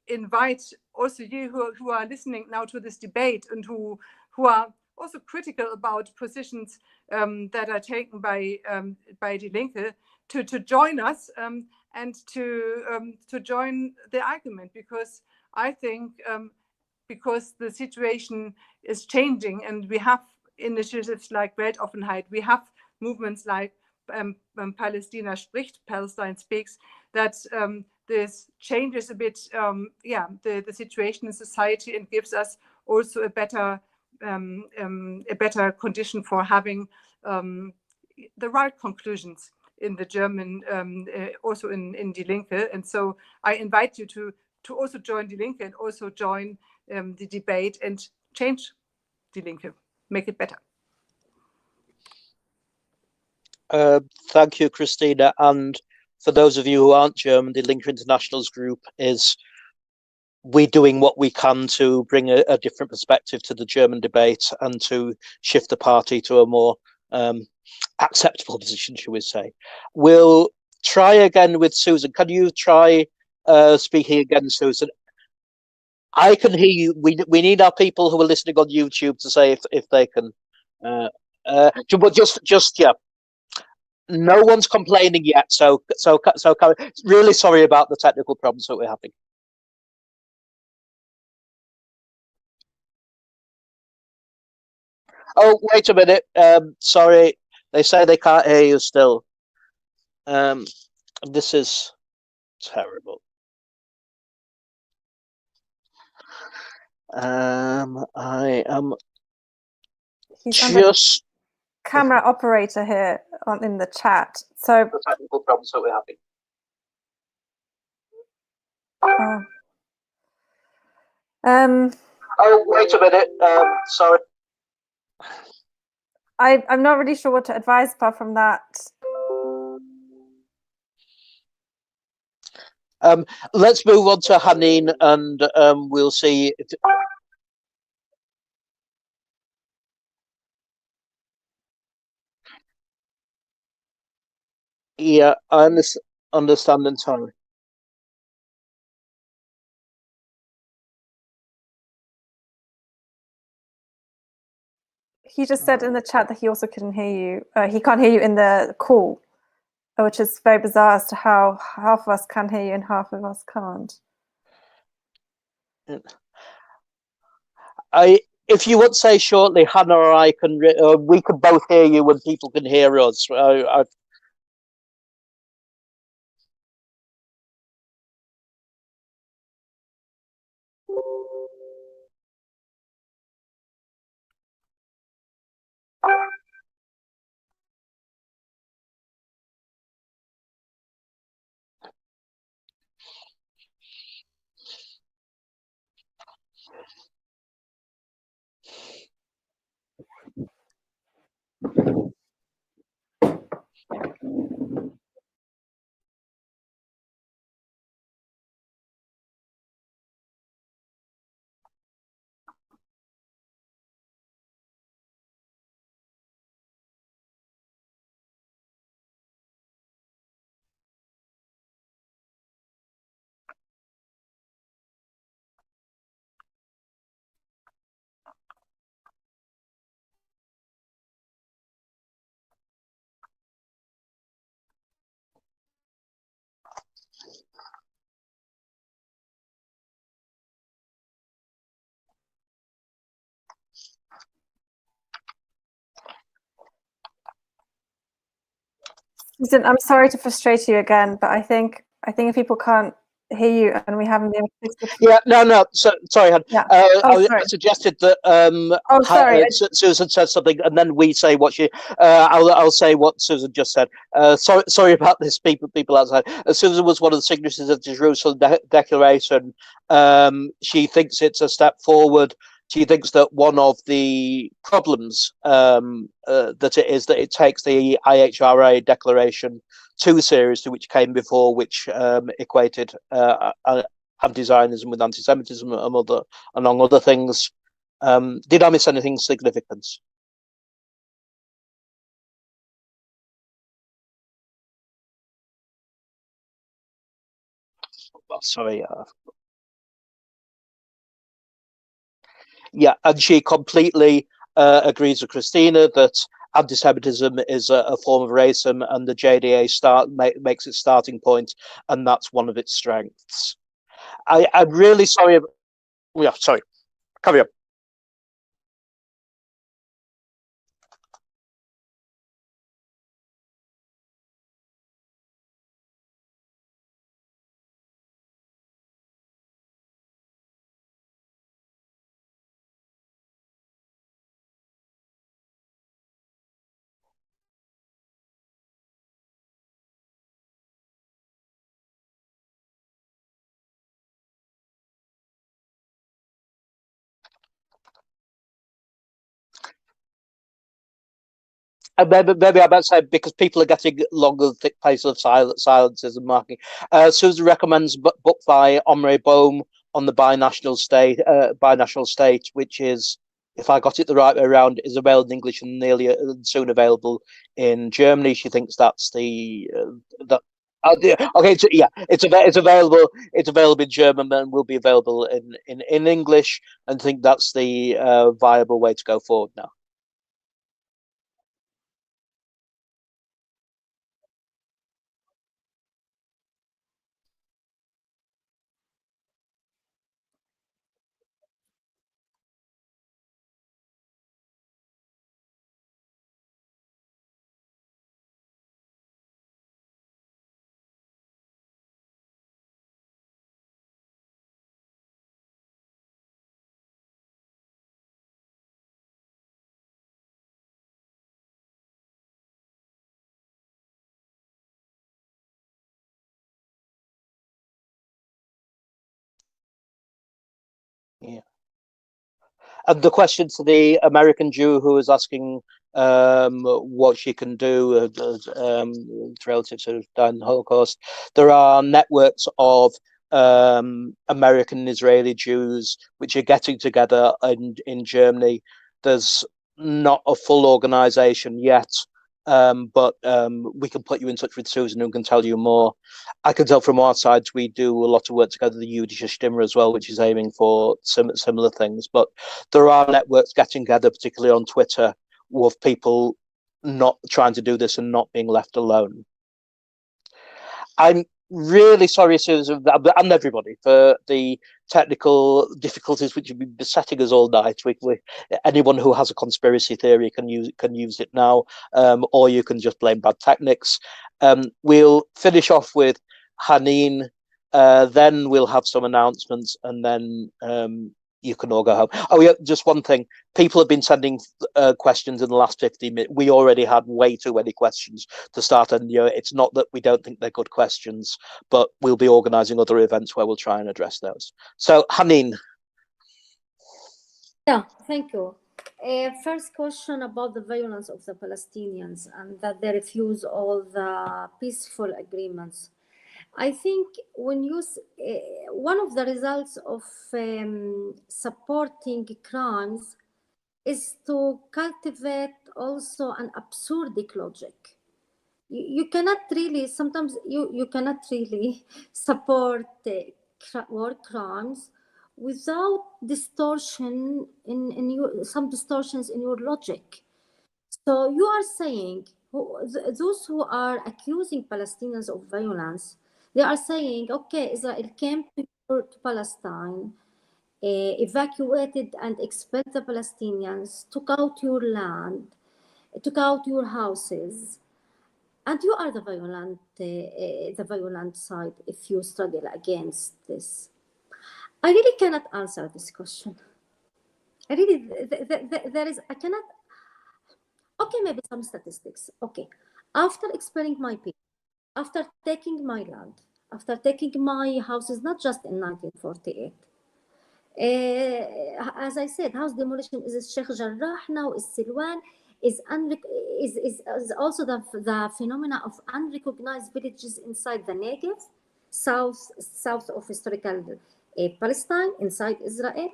invite also you who are listening now to this debate and who are also critical about positions that are taken by Die Linke to join us and to join the argument, because I think because the situation is changing and we have initiatives like Weltoffentheit, we have movements like Palästina spricht, Palestine speaks, that this changes a bit the situation in society and gives us also a better condition for having the right conclusions in the German, also in Die Linke. And so I invite you to also join Die Linke and also join the debate and change Die Linke, make it better. Thank you, Christina. And for those of you who aren't German, the Linke Internationals group is we're doing what we can to bring a different perspective to the German debate and to shift the party to a more acceptable position, shall we say. We'll try again with Susan. Can you try speaking again, Susan? I can hear you. We need our people who are listening on YouTube to say if they can. But just yeah. No one's complaining yet, so really sorry about the technical problems that we're having. Oh, wait a minute. Sorry, they say they can't hear you still. This is terrible. I am He's just camera operator here in the chat. So the technical problems that we're having. Oh, wait a minute. Sorry. I'm not really sure what to advise apart from that. Let's move on to Haneen and we'll see. Yeah, I understand entirely. He just said in the chat that he also couldn't hear you. He can't hear you in the call, which is very bizarre as to how half of us can hear you and half of us can't. If you would say shortly, Hannah or I can, we can both hear you when people can hear us. Susan, I'm sorry to frustrate you again, but I think if people can't hear you and we haven't been able to fix the... Yeah, no. So, sorry, Han. Yeah. I Sorry. suggested that Sorry. Susan said something, and then we say what she. I'll say what Susan just said. Sorry about this. People outside. Susan was one of the signatories of the Jerusalem Declaration. She thinks it's a step forward. She thinks that one of the problems that it is that it takes the IHRA declaration too seriously, which came before, which equated anti-Zionism with anti-Semitism among other things. Did I miss anything significant? Sorry. Yeah, and she completely agrees with Christina that anti-Semitism is a form of racism, and the JDA makes its starting point, and that's one of its strengths. I'm really sorry. Yeah, sorry. Carry on. Maybe I might say because people are getting longer, thick pace of silences and marking. Susan recommends book by Omri Bohm on the binational state, which is, if I got it the right way around, is available in English and nearly soon available in Germany. She thinks that's the that. Okay, so yeah, it's available. It's available in German and will be available in English. And I think that's the viable way to go forward now. Yeah. And the question to the American Jew who was asking what she can do relative to the Holocaust, there are networks of American and Israeli Jews which are getting together in Germany. There's not a full organization yet, but we can put you in touch with Susan, who can tell you more. I can tell from our side we do a lot of work together, the Jüdische Stimme as well, which is aiming for similar things. But there are networks getting together, particularly on Twitter, with people not trying to do this and not being left alone. I'm really sorry, Susan, and everybody, for the technical difficulties which have been besetting us all night. Anyone who has a conspiracy theory can use it now, or you can just blame bad techniques. We'll finish off with Haneen, then we'll have some announcements, and then you can all go home. Oh, yeah, just one thing. People have been sending questions in the last 15 minutes. We already had way too many questions to start, and it's not that we don't think they're good questions, but we'll be organising other events where we'll try and address those. So, Haneen. Yeah, thank you. First question about the violence of the Palestinians and that they refuse all the peaceful agreements. I think when you one of the results of supporting crimes is to cultivate also an absurdic logic. You cannot really, sometimes you cannot really support war crimes without distortion some distortions in your logic. So you are saying, those who are accusing Palestinians of violence, they are saying, okay, Israel came to Palestine, evacuated and expelled the Palestinians, took out your land, took out your houses, And you are the violent side if you struggle against this. I really cannot answer this question. I really, I cannot. Okay, maybe some statistics. Okay, after experiencing my people, after taking my land, after taking my houses, not just in 1948. As I said, house demolition is Sheikh Jarrah now, is Silwan, is also the phenomena of unrecognized villages inside the Negev, south of historical Palestine, inside Israel.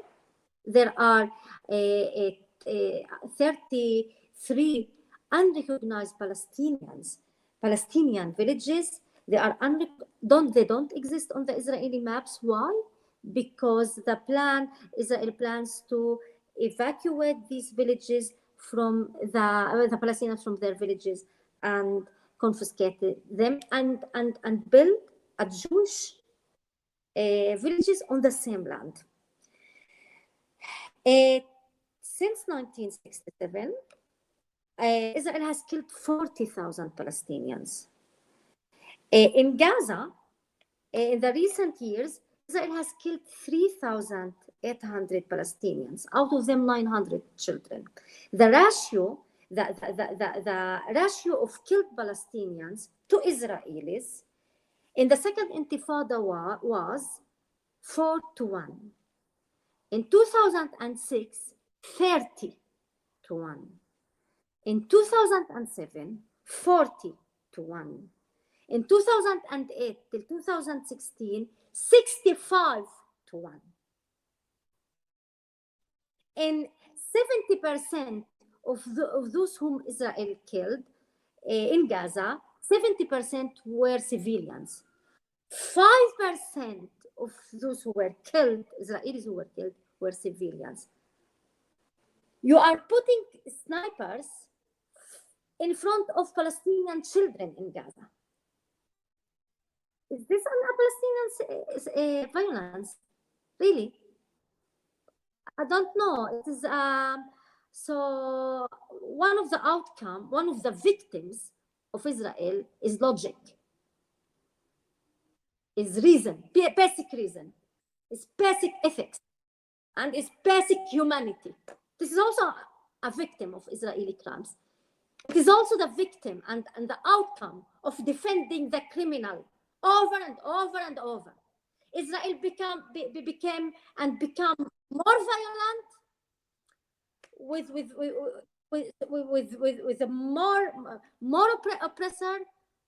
There are 33 unrecognized Palestinian villages. They don't exist on the Israeli maps. Why? Because Israel plans to evacuate these villages from the Palestinians from their villages and confiscate them and build a Jewish villages on the same land. Since 1967, Israel has killed 40,000 Palestinians. In Gaza, in the recent years, Israel has killed 3,800 Palestinians, out of them 900 children. The ratio of killed Palestinians to Israelis in the second Intifada was 4-1. In 2006, 30-1. In 2007, 40-1. In 2008 till 2016, 65-1. In 70% of those whom Israel killed in Gaza, 70% were civilians. 5% of those who were killed, Israelis who were killed, were civilians. You are putting snipers in front of Palestinian children in Gaza. Is this a Palestinian violence? Really? I don't know. It is so one of the victims of Israel is logic, is reason, basic reason, is basic ethics, and is basic humanity. This is also a victim of Israeli crimes. It is also the victim and the outcome of defending the criminal over and over and over. Israel became more violent with a more oppressor,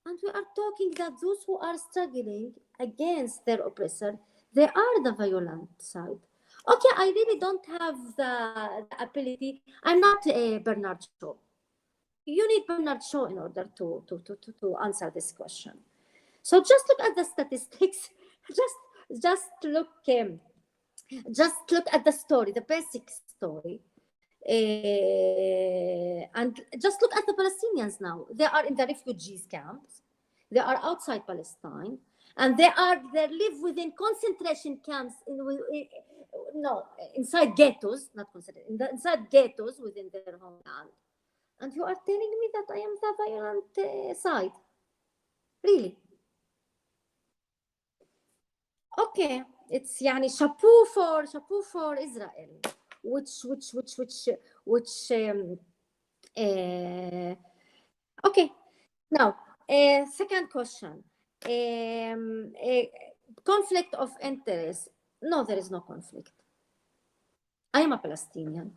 and we are talking that those who are struggling against their oppressor, they are the violent side. Okay, I really don't have the ability. I'm not a Bernard Shaw. You need Bernard Shaw in order to answer this question. So just look at the statistics. Just look at the story, the basic story, and just look at the Palestinians now. They are in the refugees camps. They are outside Palestine, and they live within concentration camps. Inside ghettos, not concentration. Inside ghettos within their homeland. And you are telling me that I am the violent side? Really? Okay, it's chapeau for Israel, okay. Now, second question, conflict of interest. No, there is no conflict. I am a Palestinian.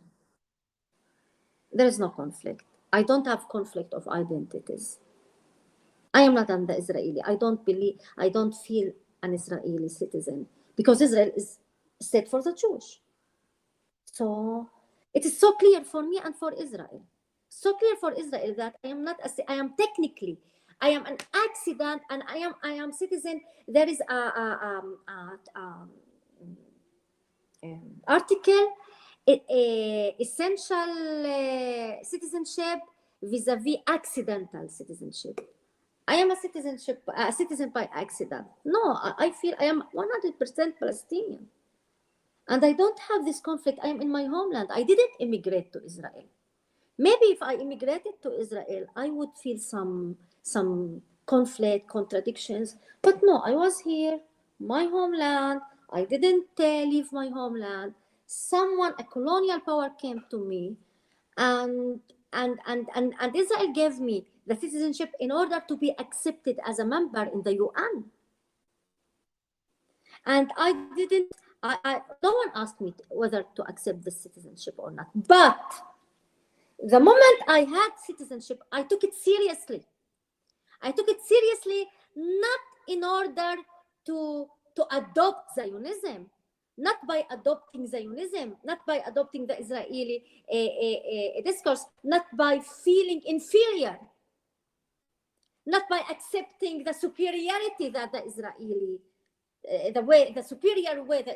There is no conflict. I don't have conflict of identities. I am not an Israeli. I don't feel an Israeli citizen because Israel is a state for the Jewish. So it is so clear for me and for Israel. So clear for Israel that I am not. I am technically. I am an accident, and I am citizen. There is article. Essential citizenship vis-a-vis accidental citizenship. I am a citizen by accident. No, I feel I am 100% Palestinian. And I don't have this conflict. I am in my homeland. I didn't immigrate to Israel. Maybe if I immigrated to Israel, I would feel some conflict, contradictions. But no, I was here, my homeland. I didn't leave my homeland. Someone, a colonial power, came to me, and Israel gave me the citizenship in order to be accepted as a member in the UN. And I didn't. No one asked me whether to accept the citizenship or not. But the moment I had citizenship, I took it seriously. I took it seriously, not in order to adopt Zionism, not by adopting Zionism, not by adopting the Israeli discourse, not by feeling inferior, not by accepting the superiority that the Israeli, the superior way the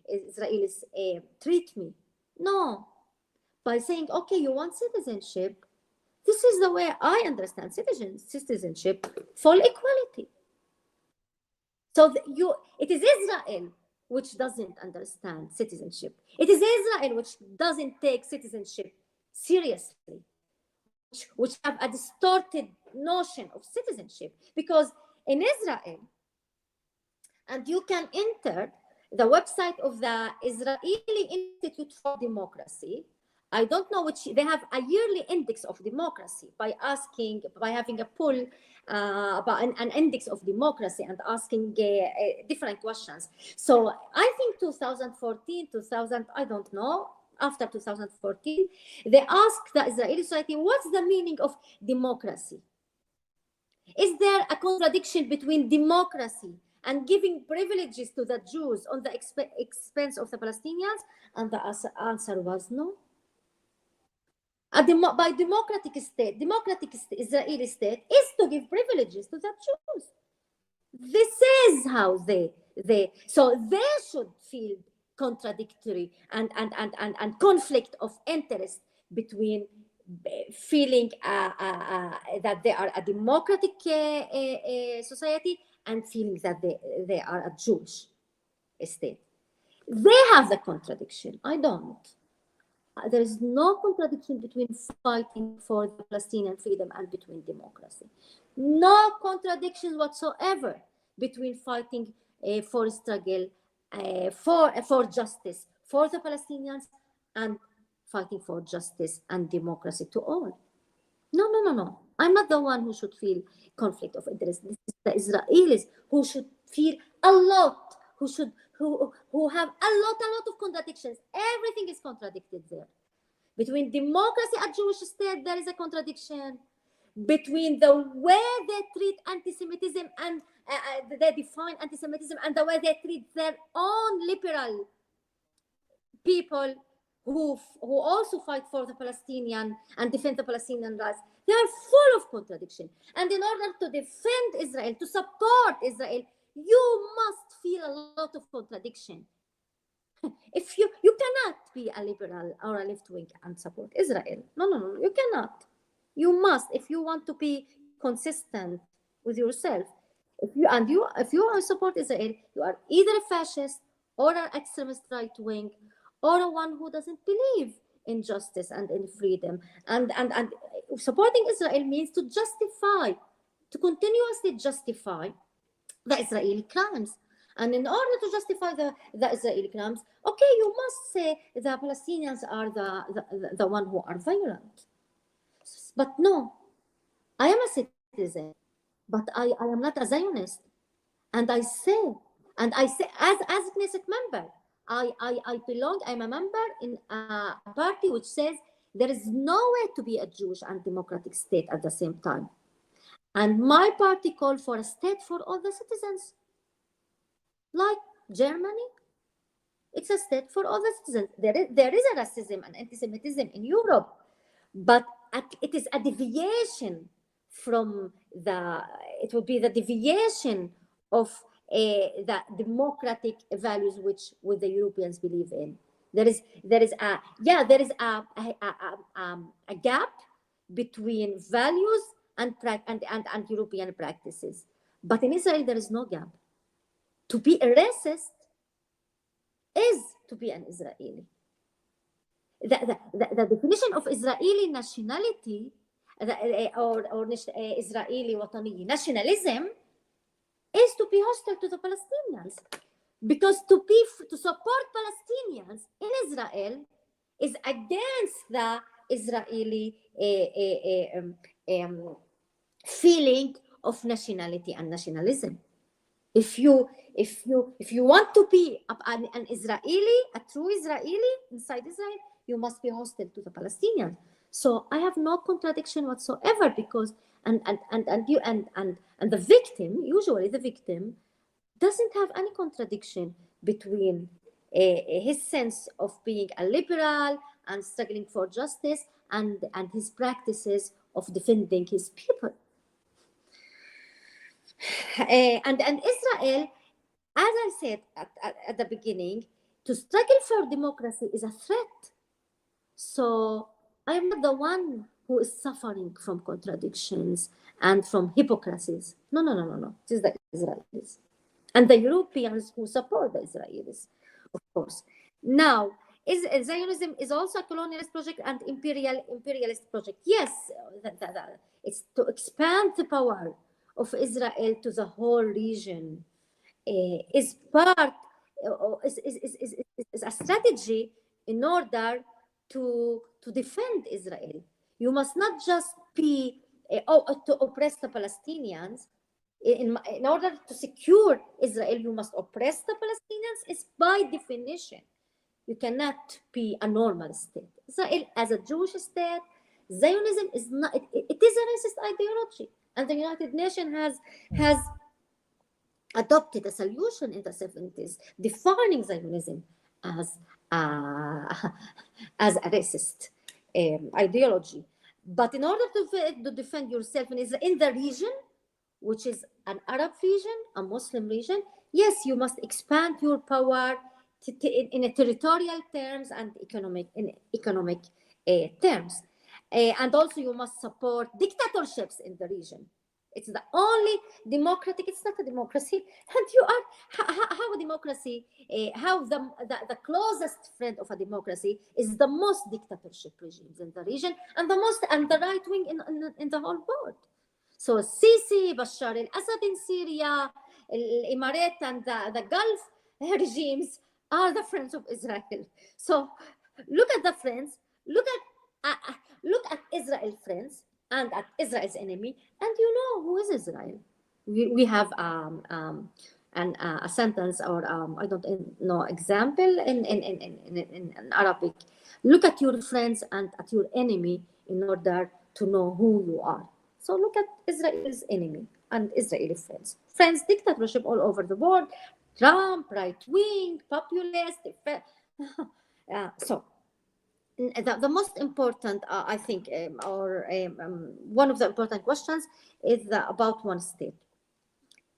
Israelis treat me. No, by saying, okay, you want citizenship. This is the way I understand citizenship, full equality. So it is Israel which doesn't understand citizenship. It is Israel which doesn't take citizenship seriously, which have a distorted notion of citizenship. Because in Israel, and you can enter the website of the Israeli Institute for Democracy. I don't know which, they have a yearly index of democracy by having a poll about an index of democracy and asking different questions. So I think 2014, I don't know, after 2014, they asked the Israeli society, what's the meaning of democracy? Is there a contradiction between democracy and giving privileges to the Jews on the expense of the Palestinians? And the answer was no. By democratic Israeli state is to give privileges to the Jews. This is how so they should feel contradictory and conflict of interest between feeling that they are a democratic society and feeling that they are a Jewish state. They have the contradiction. I don't. There is no contradiction between fighting for the Palestinian freedom and between democracy. No contradiction whatsoever between fighting for struggle, for justice for the Palestinians and fighting for justice and democracy to all. No. I'm not the one who should feel conflict of interest. This is the Israelis who should feel a lot, who have a lot of contradictions. Everything is contradicted there. Between democracy and Jewish state, there is a contradiction. Between the way they treat anti-Semitism and they define anti-Semitism and the way they treat their own liberal people who also fight for the Palestinian and defend the Palestinian rights, they are full of contradiction. And in order to defend Israel, to support Israel, you must feel a lot of contradiction. If you cannot be a liberal or a left-wing and support Israel. No, you cannot. You must, if you want to be consistent with yourself. If you support Israel, you are either a fascist or an extremist right-wing, or one who doesn't believe in justice and in freedom. And supporting Israel means to continuously justify the Israeli crimes. And in order to justify the Israeli crimes, okay, you must say the Palestinians are the one who are violent. But no, I am a citizen, but I am not a Zionist. And I say as a Knesset member, I belong, I'm a member in a party which says there is no way to be a Jewish and democratic state at the same time. And my party called for a state for all the citizens. Like Germany, it's a state for all the citizens. There is a racism and anti-Semitism in Europe, but it is a deviation from it would be the deviation of the democratic values which the Europeans believe in. There is a gap between values and European practices. But in Israel, there is no gap. To be a racist is to be an Israeli. the definition of Israeli nationality or Israeli Watani nationalism is to be hostile to the Palestinians, because to support Palestinians in Israel is against the Israeli feeling of nationality and nationalism. If you want to be an Israeli, a true Israeli inside Israel, you must be hostile to the Palestinians. So I have no contradiction whatsoever, because and the victim, usually the victim, doesn't have any contradiction between his sense of being a liberal and struggling for justice and his practices of defending his people. And Israel, as I said at the beginning, to struggle for democracy is a threat. So I am not the one who is suffering from contradictions and from hypocrisies. No. It is the Israelis and the Europeans who support the Israelis, of course. Now, Zionism is also a colonialist project and imperialist project. Yes, it's to expand the power of Israel to the whole region. Is a strategy in order to defend Israel. You must not just be to oppress the Palestinians. In order to secure Israel, you must oppress the Palestinians. It's by definition. You cannot be a normal state. Israel as a Jewish state, Zionism is not. It is a racist ideology, and the United Nations has adopted a solution in the 70s, defining Zionism as a racist ideology. But in order to defend yourself in the region, which is an Arab region, a Muslim region, yes, you must expand your power in a territorial terms and economic terms. And also you must support dictatorships in the region. It's the only democratic, it's not a democracy, and you are, how a democracy, how the closest friend of a democracy is the most dictatorship regimes in the region and the right wing in the whole world. So Sisi, Bashar al-Assad in Syria, Emirates and the Gulf regimes are the friends of Israel. So look at the friends, look at Israel's friends and at Israel's enemy, and you know who is Israel. We have a sentence or I don't know example in Arabic. Look at your friends and at your enemy in order to know who you are. So look at Israel's enemy and Israeli friends. Friends, dictatorship all over the world, Trump, right wing, populist. So the most important, I think, one of the important questions is about one state.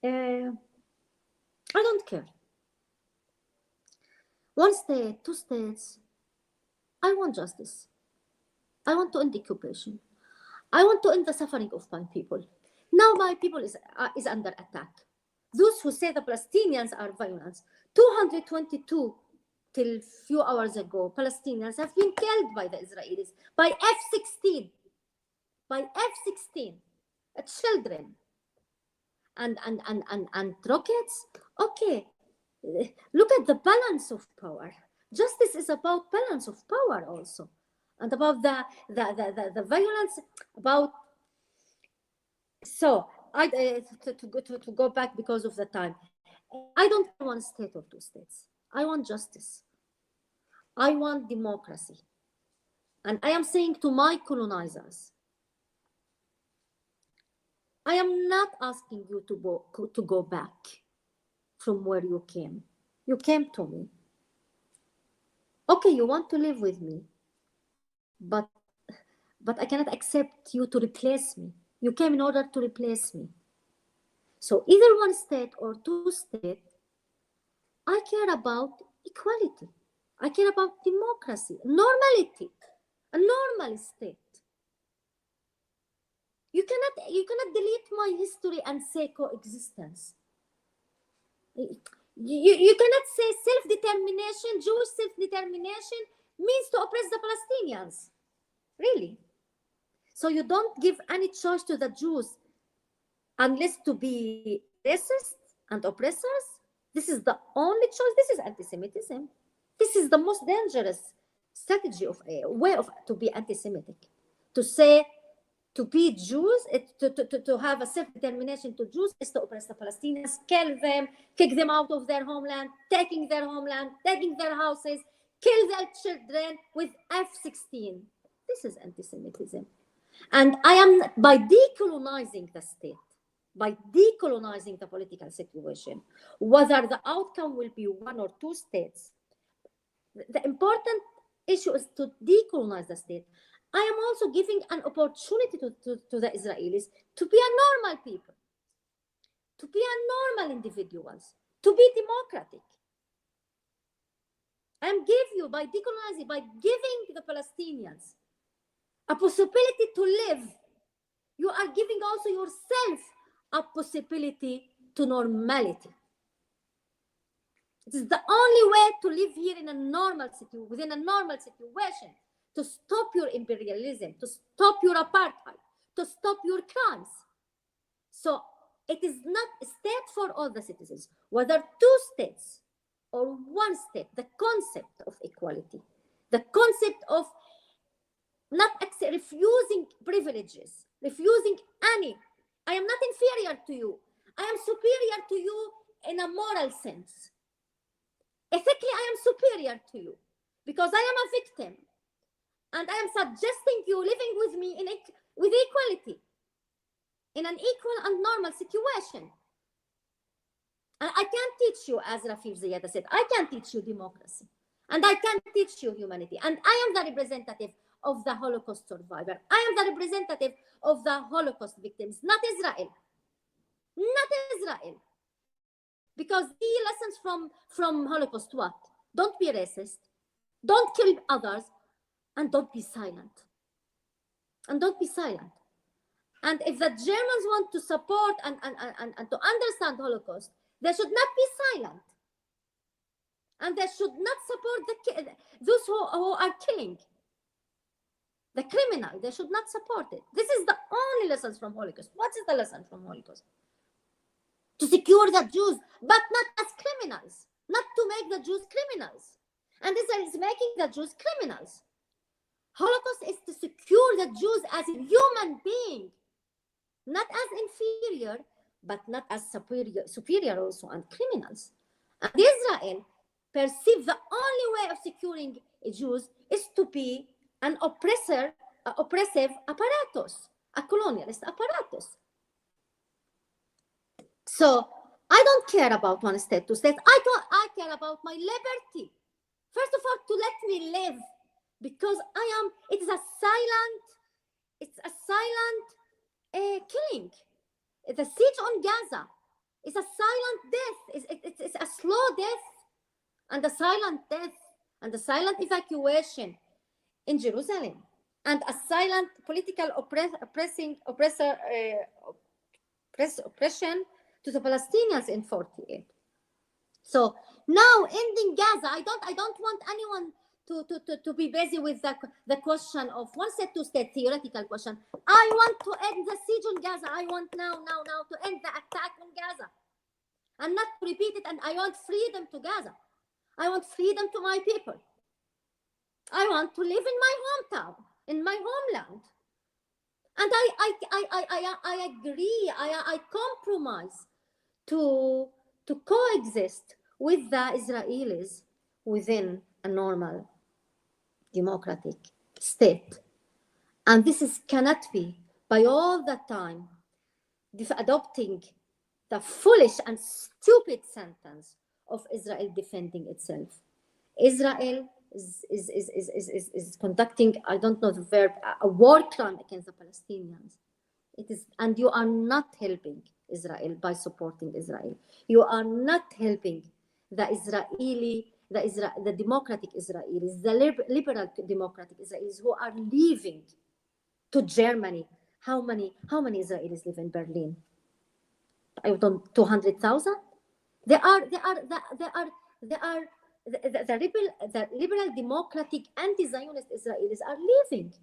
I don't care. One state, two states. I want justice. I want to end the occupation. I want to end the suffering of my people. Now my people is under attack. Those who say the Palestinians are violent, 222 till few hours ago, Palestinians have been killed by the Israelis, by F-16, children, and rockets. Okay, look at the balance of power. Justice is about balance of power also, and about the violence. About so to go back because of the time. I don't want one state or two states. I want justice. I want democracy. And I am saying to my colonizers, I am not asking you to go back from where you came. You came to me. Okay, you want to live with me, but I cannot accept you to replace me. You came in order to replace me. So either one state or two states, I care about equality. I care about democracy, normality, a normal state. You cannot delete my history and say coexistence. You cannot say self-determination, Jewish self-determination means to oppress the Palestinians. Really. So you don't give any choice to the Jews unless to be racist and oppressors. This is the only choice. This is anti-Semitism. This is the most dangerous strategy of a way of to be anti-Semitic. To say to be Jews, to have a self-determination to Jews is to oppress the Palestinians, kill them, kick them out of their homeland, taking their homeland, taking their houses, kill their children with F-16. This is anti-Semitism. And I am, by decolonizing the state, by decolonizing the political situation, whether the outcome will be 1 or 2 states, the important issue is to decolonize the state. I am also giving an opportunity to the Israelis to be a normal people, to be a normal individuals, to be democratic. I am giving you, by decolonizing, by giving the Palestinians a possibility to live, you are giving also yourself a possibility to normality. It is the only way to live here in a normal situation, within a normal situation, to stop your imperialism, to stop your apartheid, to stop your crimes. So it is not a state for all the citizens, whether 2 states or 1 state, the concept of equality, the concept of not refusing privileges, refusing any. I am not inferior to you. I am superior to you in a moral sense. Ethically, I am superior to you because I am a victim. And I am suggesting you living with me with equality, in an equal and normal situation. And I can't teach you, as Rafif Ziyada said, I can't teach you democracy. And I can't teach you humanity. And I am the representative of the Holocaust survivor. I am the representative of the Holocaust victims, not Israel. Not Israel. Because the lessons from Holocaust, what? Don't be racist. Don't kill others. And don't be silent. And don't be silent. And if the Germans want to support and to understand Holocaust, they should not be silent. And they should not support those who are killing. The criminal, they should not support it. This is the only lessons from Holocaust. What is the lesson from Holocaust? To secure the Jews, but not as criminals. Not to make the Jews criminals. And Israel is making the Jews criminals. Holocaust is to secure the Jews as a human being, not as inferior, but not as superior also, and criminals. And Israel perceives the only way of securing Jews is to be an oppressive apparatus, a colonialist apparatus. So I don't care about 1 state, 2 states. I care about my liberty. First of all, to let me live. Because it is a silent killing. The siege on Gaza is a silent death. It's a slow death, and a silent death, and a silent evacuation in Jerusalem, and a silent political oppression to the Palestinians in 1948. So now ending Gaza, I don't want anyone to be busy with the question of 1 state, 2 state theoretical question. I want to end the siege on Gaza. I want now to end the attack on Gaza and not to repeat it. And I want freedom to Gaza. I want freedom to my people. I want to live in my hometown, in my homeland. And I agree, I compromise to coexist with the Israelis within a normal democratic state. And this cannot be by all the time adopting the foolish and stupid sentence of Israel defending itself. Israel is conducting, I don't know the verb, a war crime against the Palestinians. It is, and you are not helping Israel by supporting Israel. You are not helping the democratic Israelis, the liberal democratic Israelis who are leaving to Germany. How many Israelis live in Berlin? I don't, 200,000? There are the liberal democratic anti-Zionist Israelis are leaving,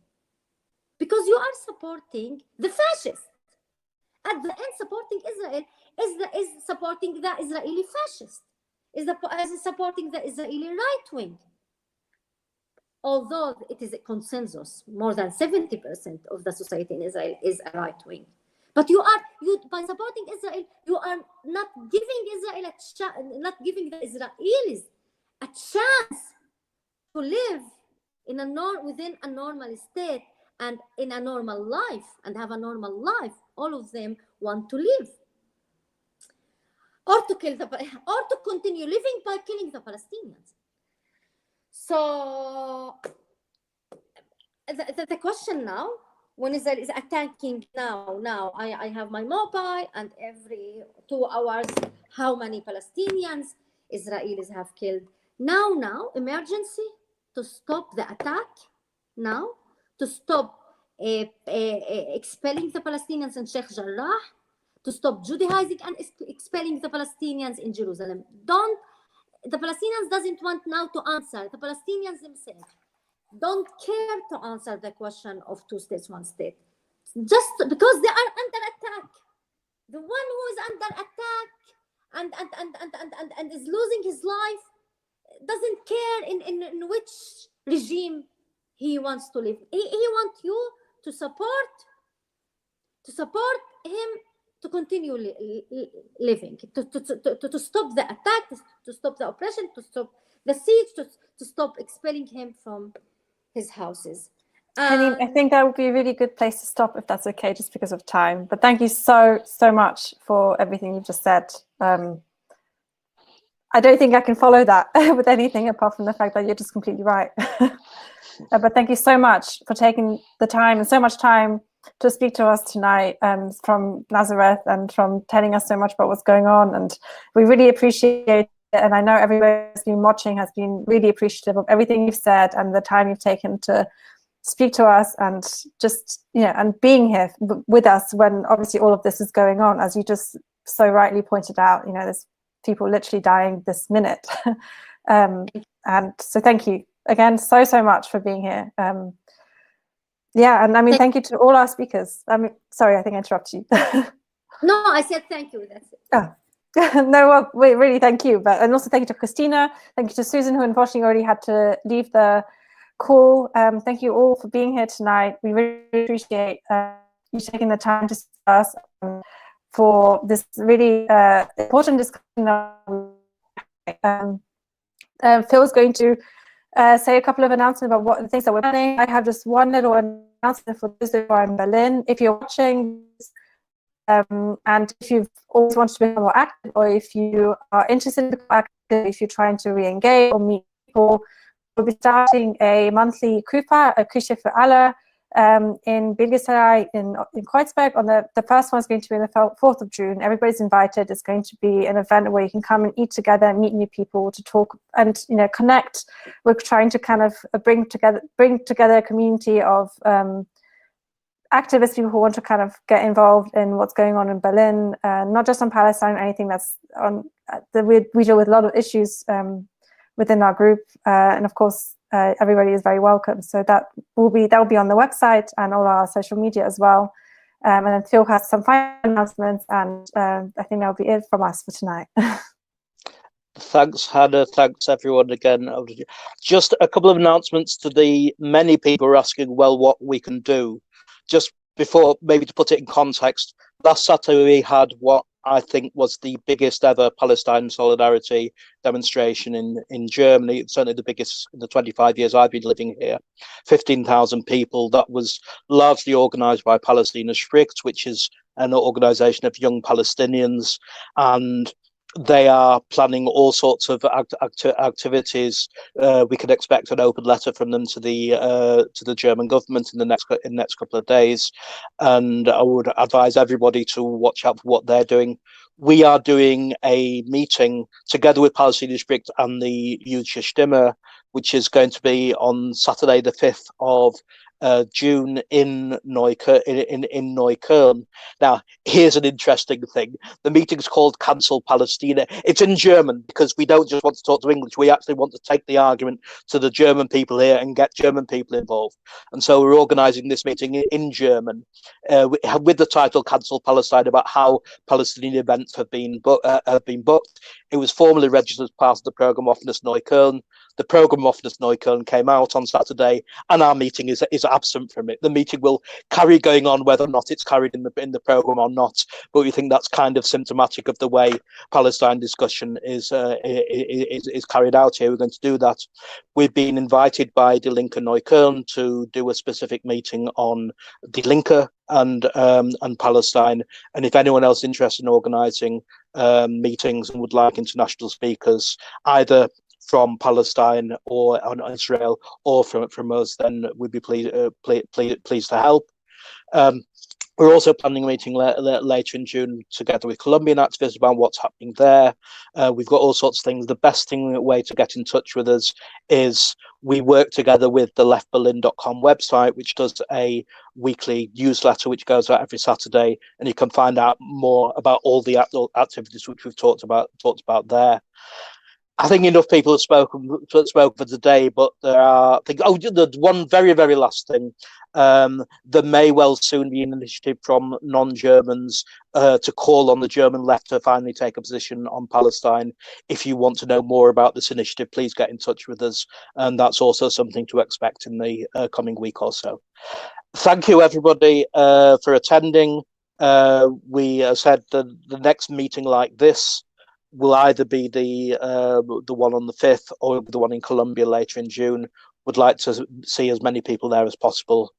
because you are supporting the fascists. At the end, supporting Israel is supporting the Israeli fascist, is supporting the Israeli right wing. Although it is a consensus, more than 70% of the society in Israel is a right wing. But by supporting Israel, you are not giving Israel not giving the Israelis a chance to live within a normal state and in a normal life and have a normal life. All of them want to live, or to continue living by killing the Palestinians. So the question now, when Israel is attacking now I have my mobile, and every 2 hours, how many Palestinians Israelis have killed. Now, emergency to stop the attack, now to stop expelling the Palestinians in Sheikh Jarrah, to stop Judaizing and expelling the Palestinians in Jerusalem. The Palestinians doesn't want now to answer. The Palestinians themselves don't care to answer the question of 2 states, 1 state, just because they are under attack. The one who is under attack and is losing his life doesn't care in which regime he wants to live. He wants you to support him to continue living, to stop the attack, to stop the oppression, to stop the siege, to stop expelling him from his houses. Haneen, I think that would be a really good place to stop, if that's okay, just because of time. But thank you so much for everything you've just said. I don't think I can follow that with anything apart from the fact that you're just completely right. But thank you so much for taking the time, and so much time to speak to us tonight, from Nazareth, and from telling us so much about what's going on. And we really appreciate it. And I know everybody who's been watching has been really appreciative of everything you've said and the time you've taken to speak to us, and just, and being here with us when obviously all of this is going on. As you just so rightly pointed out, there's people literally dying this minute. And so thank you again so much for being here. And I mean, thank you to all our speakers. Sorry, I think I interrupted you. No, I said thank you. That's it. Oh. No, well, we really thank you. And also thank you to Christina. Thank you to Susan, who unfortunately already had to leave the call. Thank you all for being here tonight. We really appreciate you taking the time to see us for this really important discussion. Phil's going to say a couple of announcements about what the things that we're planning. I have just one little announcement for those who are in Berlin. If you're watching, and if you've always wanted to become more active, or if you are interested in becoming active, if you're trying to re-engage or meet people, we'll be starting a monthly Küpa, a Küche für alle, in Bilgisarei in Kreuzberg. On the first one is going to be on the 4th of June. Everybody's invited. It's going to be an event where you can come and eat together and meet new people, to talk and connect. We're trying to kind of bring together a community of activist people who want to kind of get involved in what's going on in Berlin, not just on Palestine, anything that's on. We deal with a lot of issues within our group, and of course, everybody is very welcome. So that will be on the website and all our social media as well. And then Phil has some final announcements, and I think that'll be it from us for tonight. Thanks, Hannah. Thanks, everyone, again. Just a couple of announcements to the many people who are asking, well, what we can do. Just before, maybe to put it in context, last Saturday we had what I think was the biggest ever Palestine solidarity demonstration in Germany. It's certainly the biggest in the 25 years I've been living here. 15,000 people. That was largely organised by Palestinian, which is an organisation of young Palestinians, and they are planning all sorts of activities. We can expect an open letter from them to the German government in the next couple of days, and I would advise everybody to watch out for what they're doing. We are doing a meeting together with Palestinian and the Jüdische Stimme, which is going to be on Saturday, the 5th of June in Neukölln. Now, here's an interesting thing. The meeting's called Cancel Palestine. It's in German because we don't just want to talk to English. We actually want to take the argument to the German people here and get German people involved. And so we're organising this meeting in German with the title Cancel Palestine, about how Palestinian events have been booked. It was formally registered as part of the Programme Offenes Neukölln. The Programme Offenes Neukölln came out on Saturday, and our meeting is absent from it. The meeting will carry going on whether or not it's carried in the programme or not, but we think that's kind of symptomatic of the way Palestine discussion is carried out here. We're going to do that. We've been invited by Die Linke Neukölln to do a specific meeting on Die Linke and Palestine, and if anyone else is interested in organising meetings and would like international speakers, either from Palestine or on Israel or from us, then we'd be pleased to help. We're also planning a meeting later in June together with Colombian activists about what's happening there. We've got all sorts of things. The best way to get in touch with us is we work together with the leftberlin.com website, which does a weekly newsletter which goes out every Saturday, and you can find out more about all the activities which we've talked about there. I think enough people have spoken for today, but there are one very, very last thing. There may well soon be an initiative from non-Germans to call on the German left to finally take a position on Palestine. If you want to know more about this initiative, please get in touch with us, and that's also something to expect in the coming week or so. Thank you, everybody, for attending. We said the next meeting like this will either be the one on the 5th or the one in Colombia later in June. Would like to see as many people there as possible.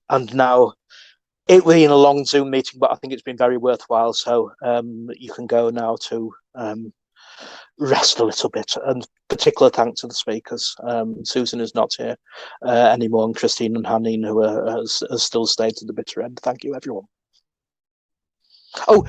And now it will be in a long Zoom meeting, but I think it's been very worthwhile. So you can go now to rest a little bit. And particular thanks to the speakers. Susan is not here anymore, and Christine and Haneen, who has still stayed to the bitter end. Thank you, everyone. Oh,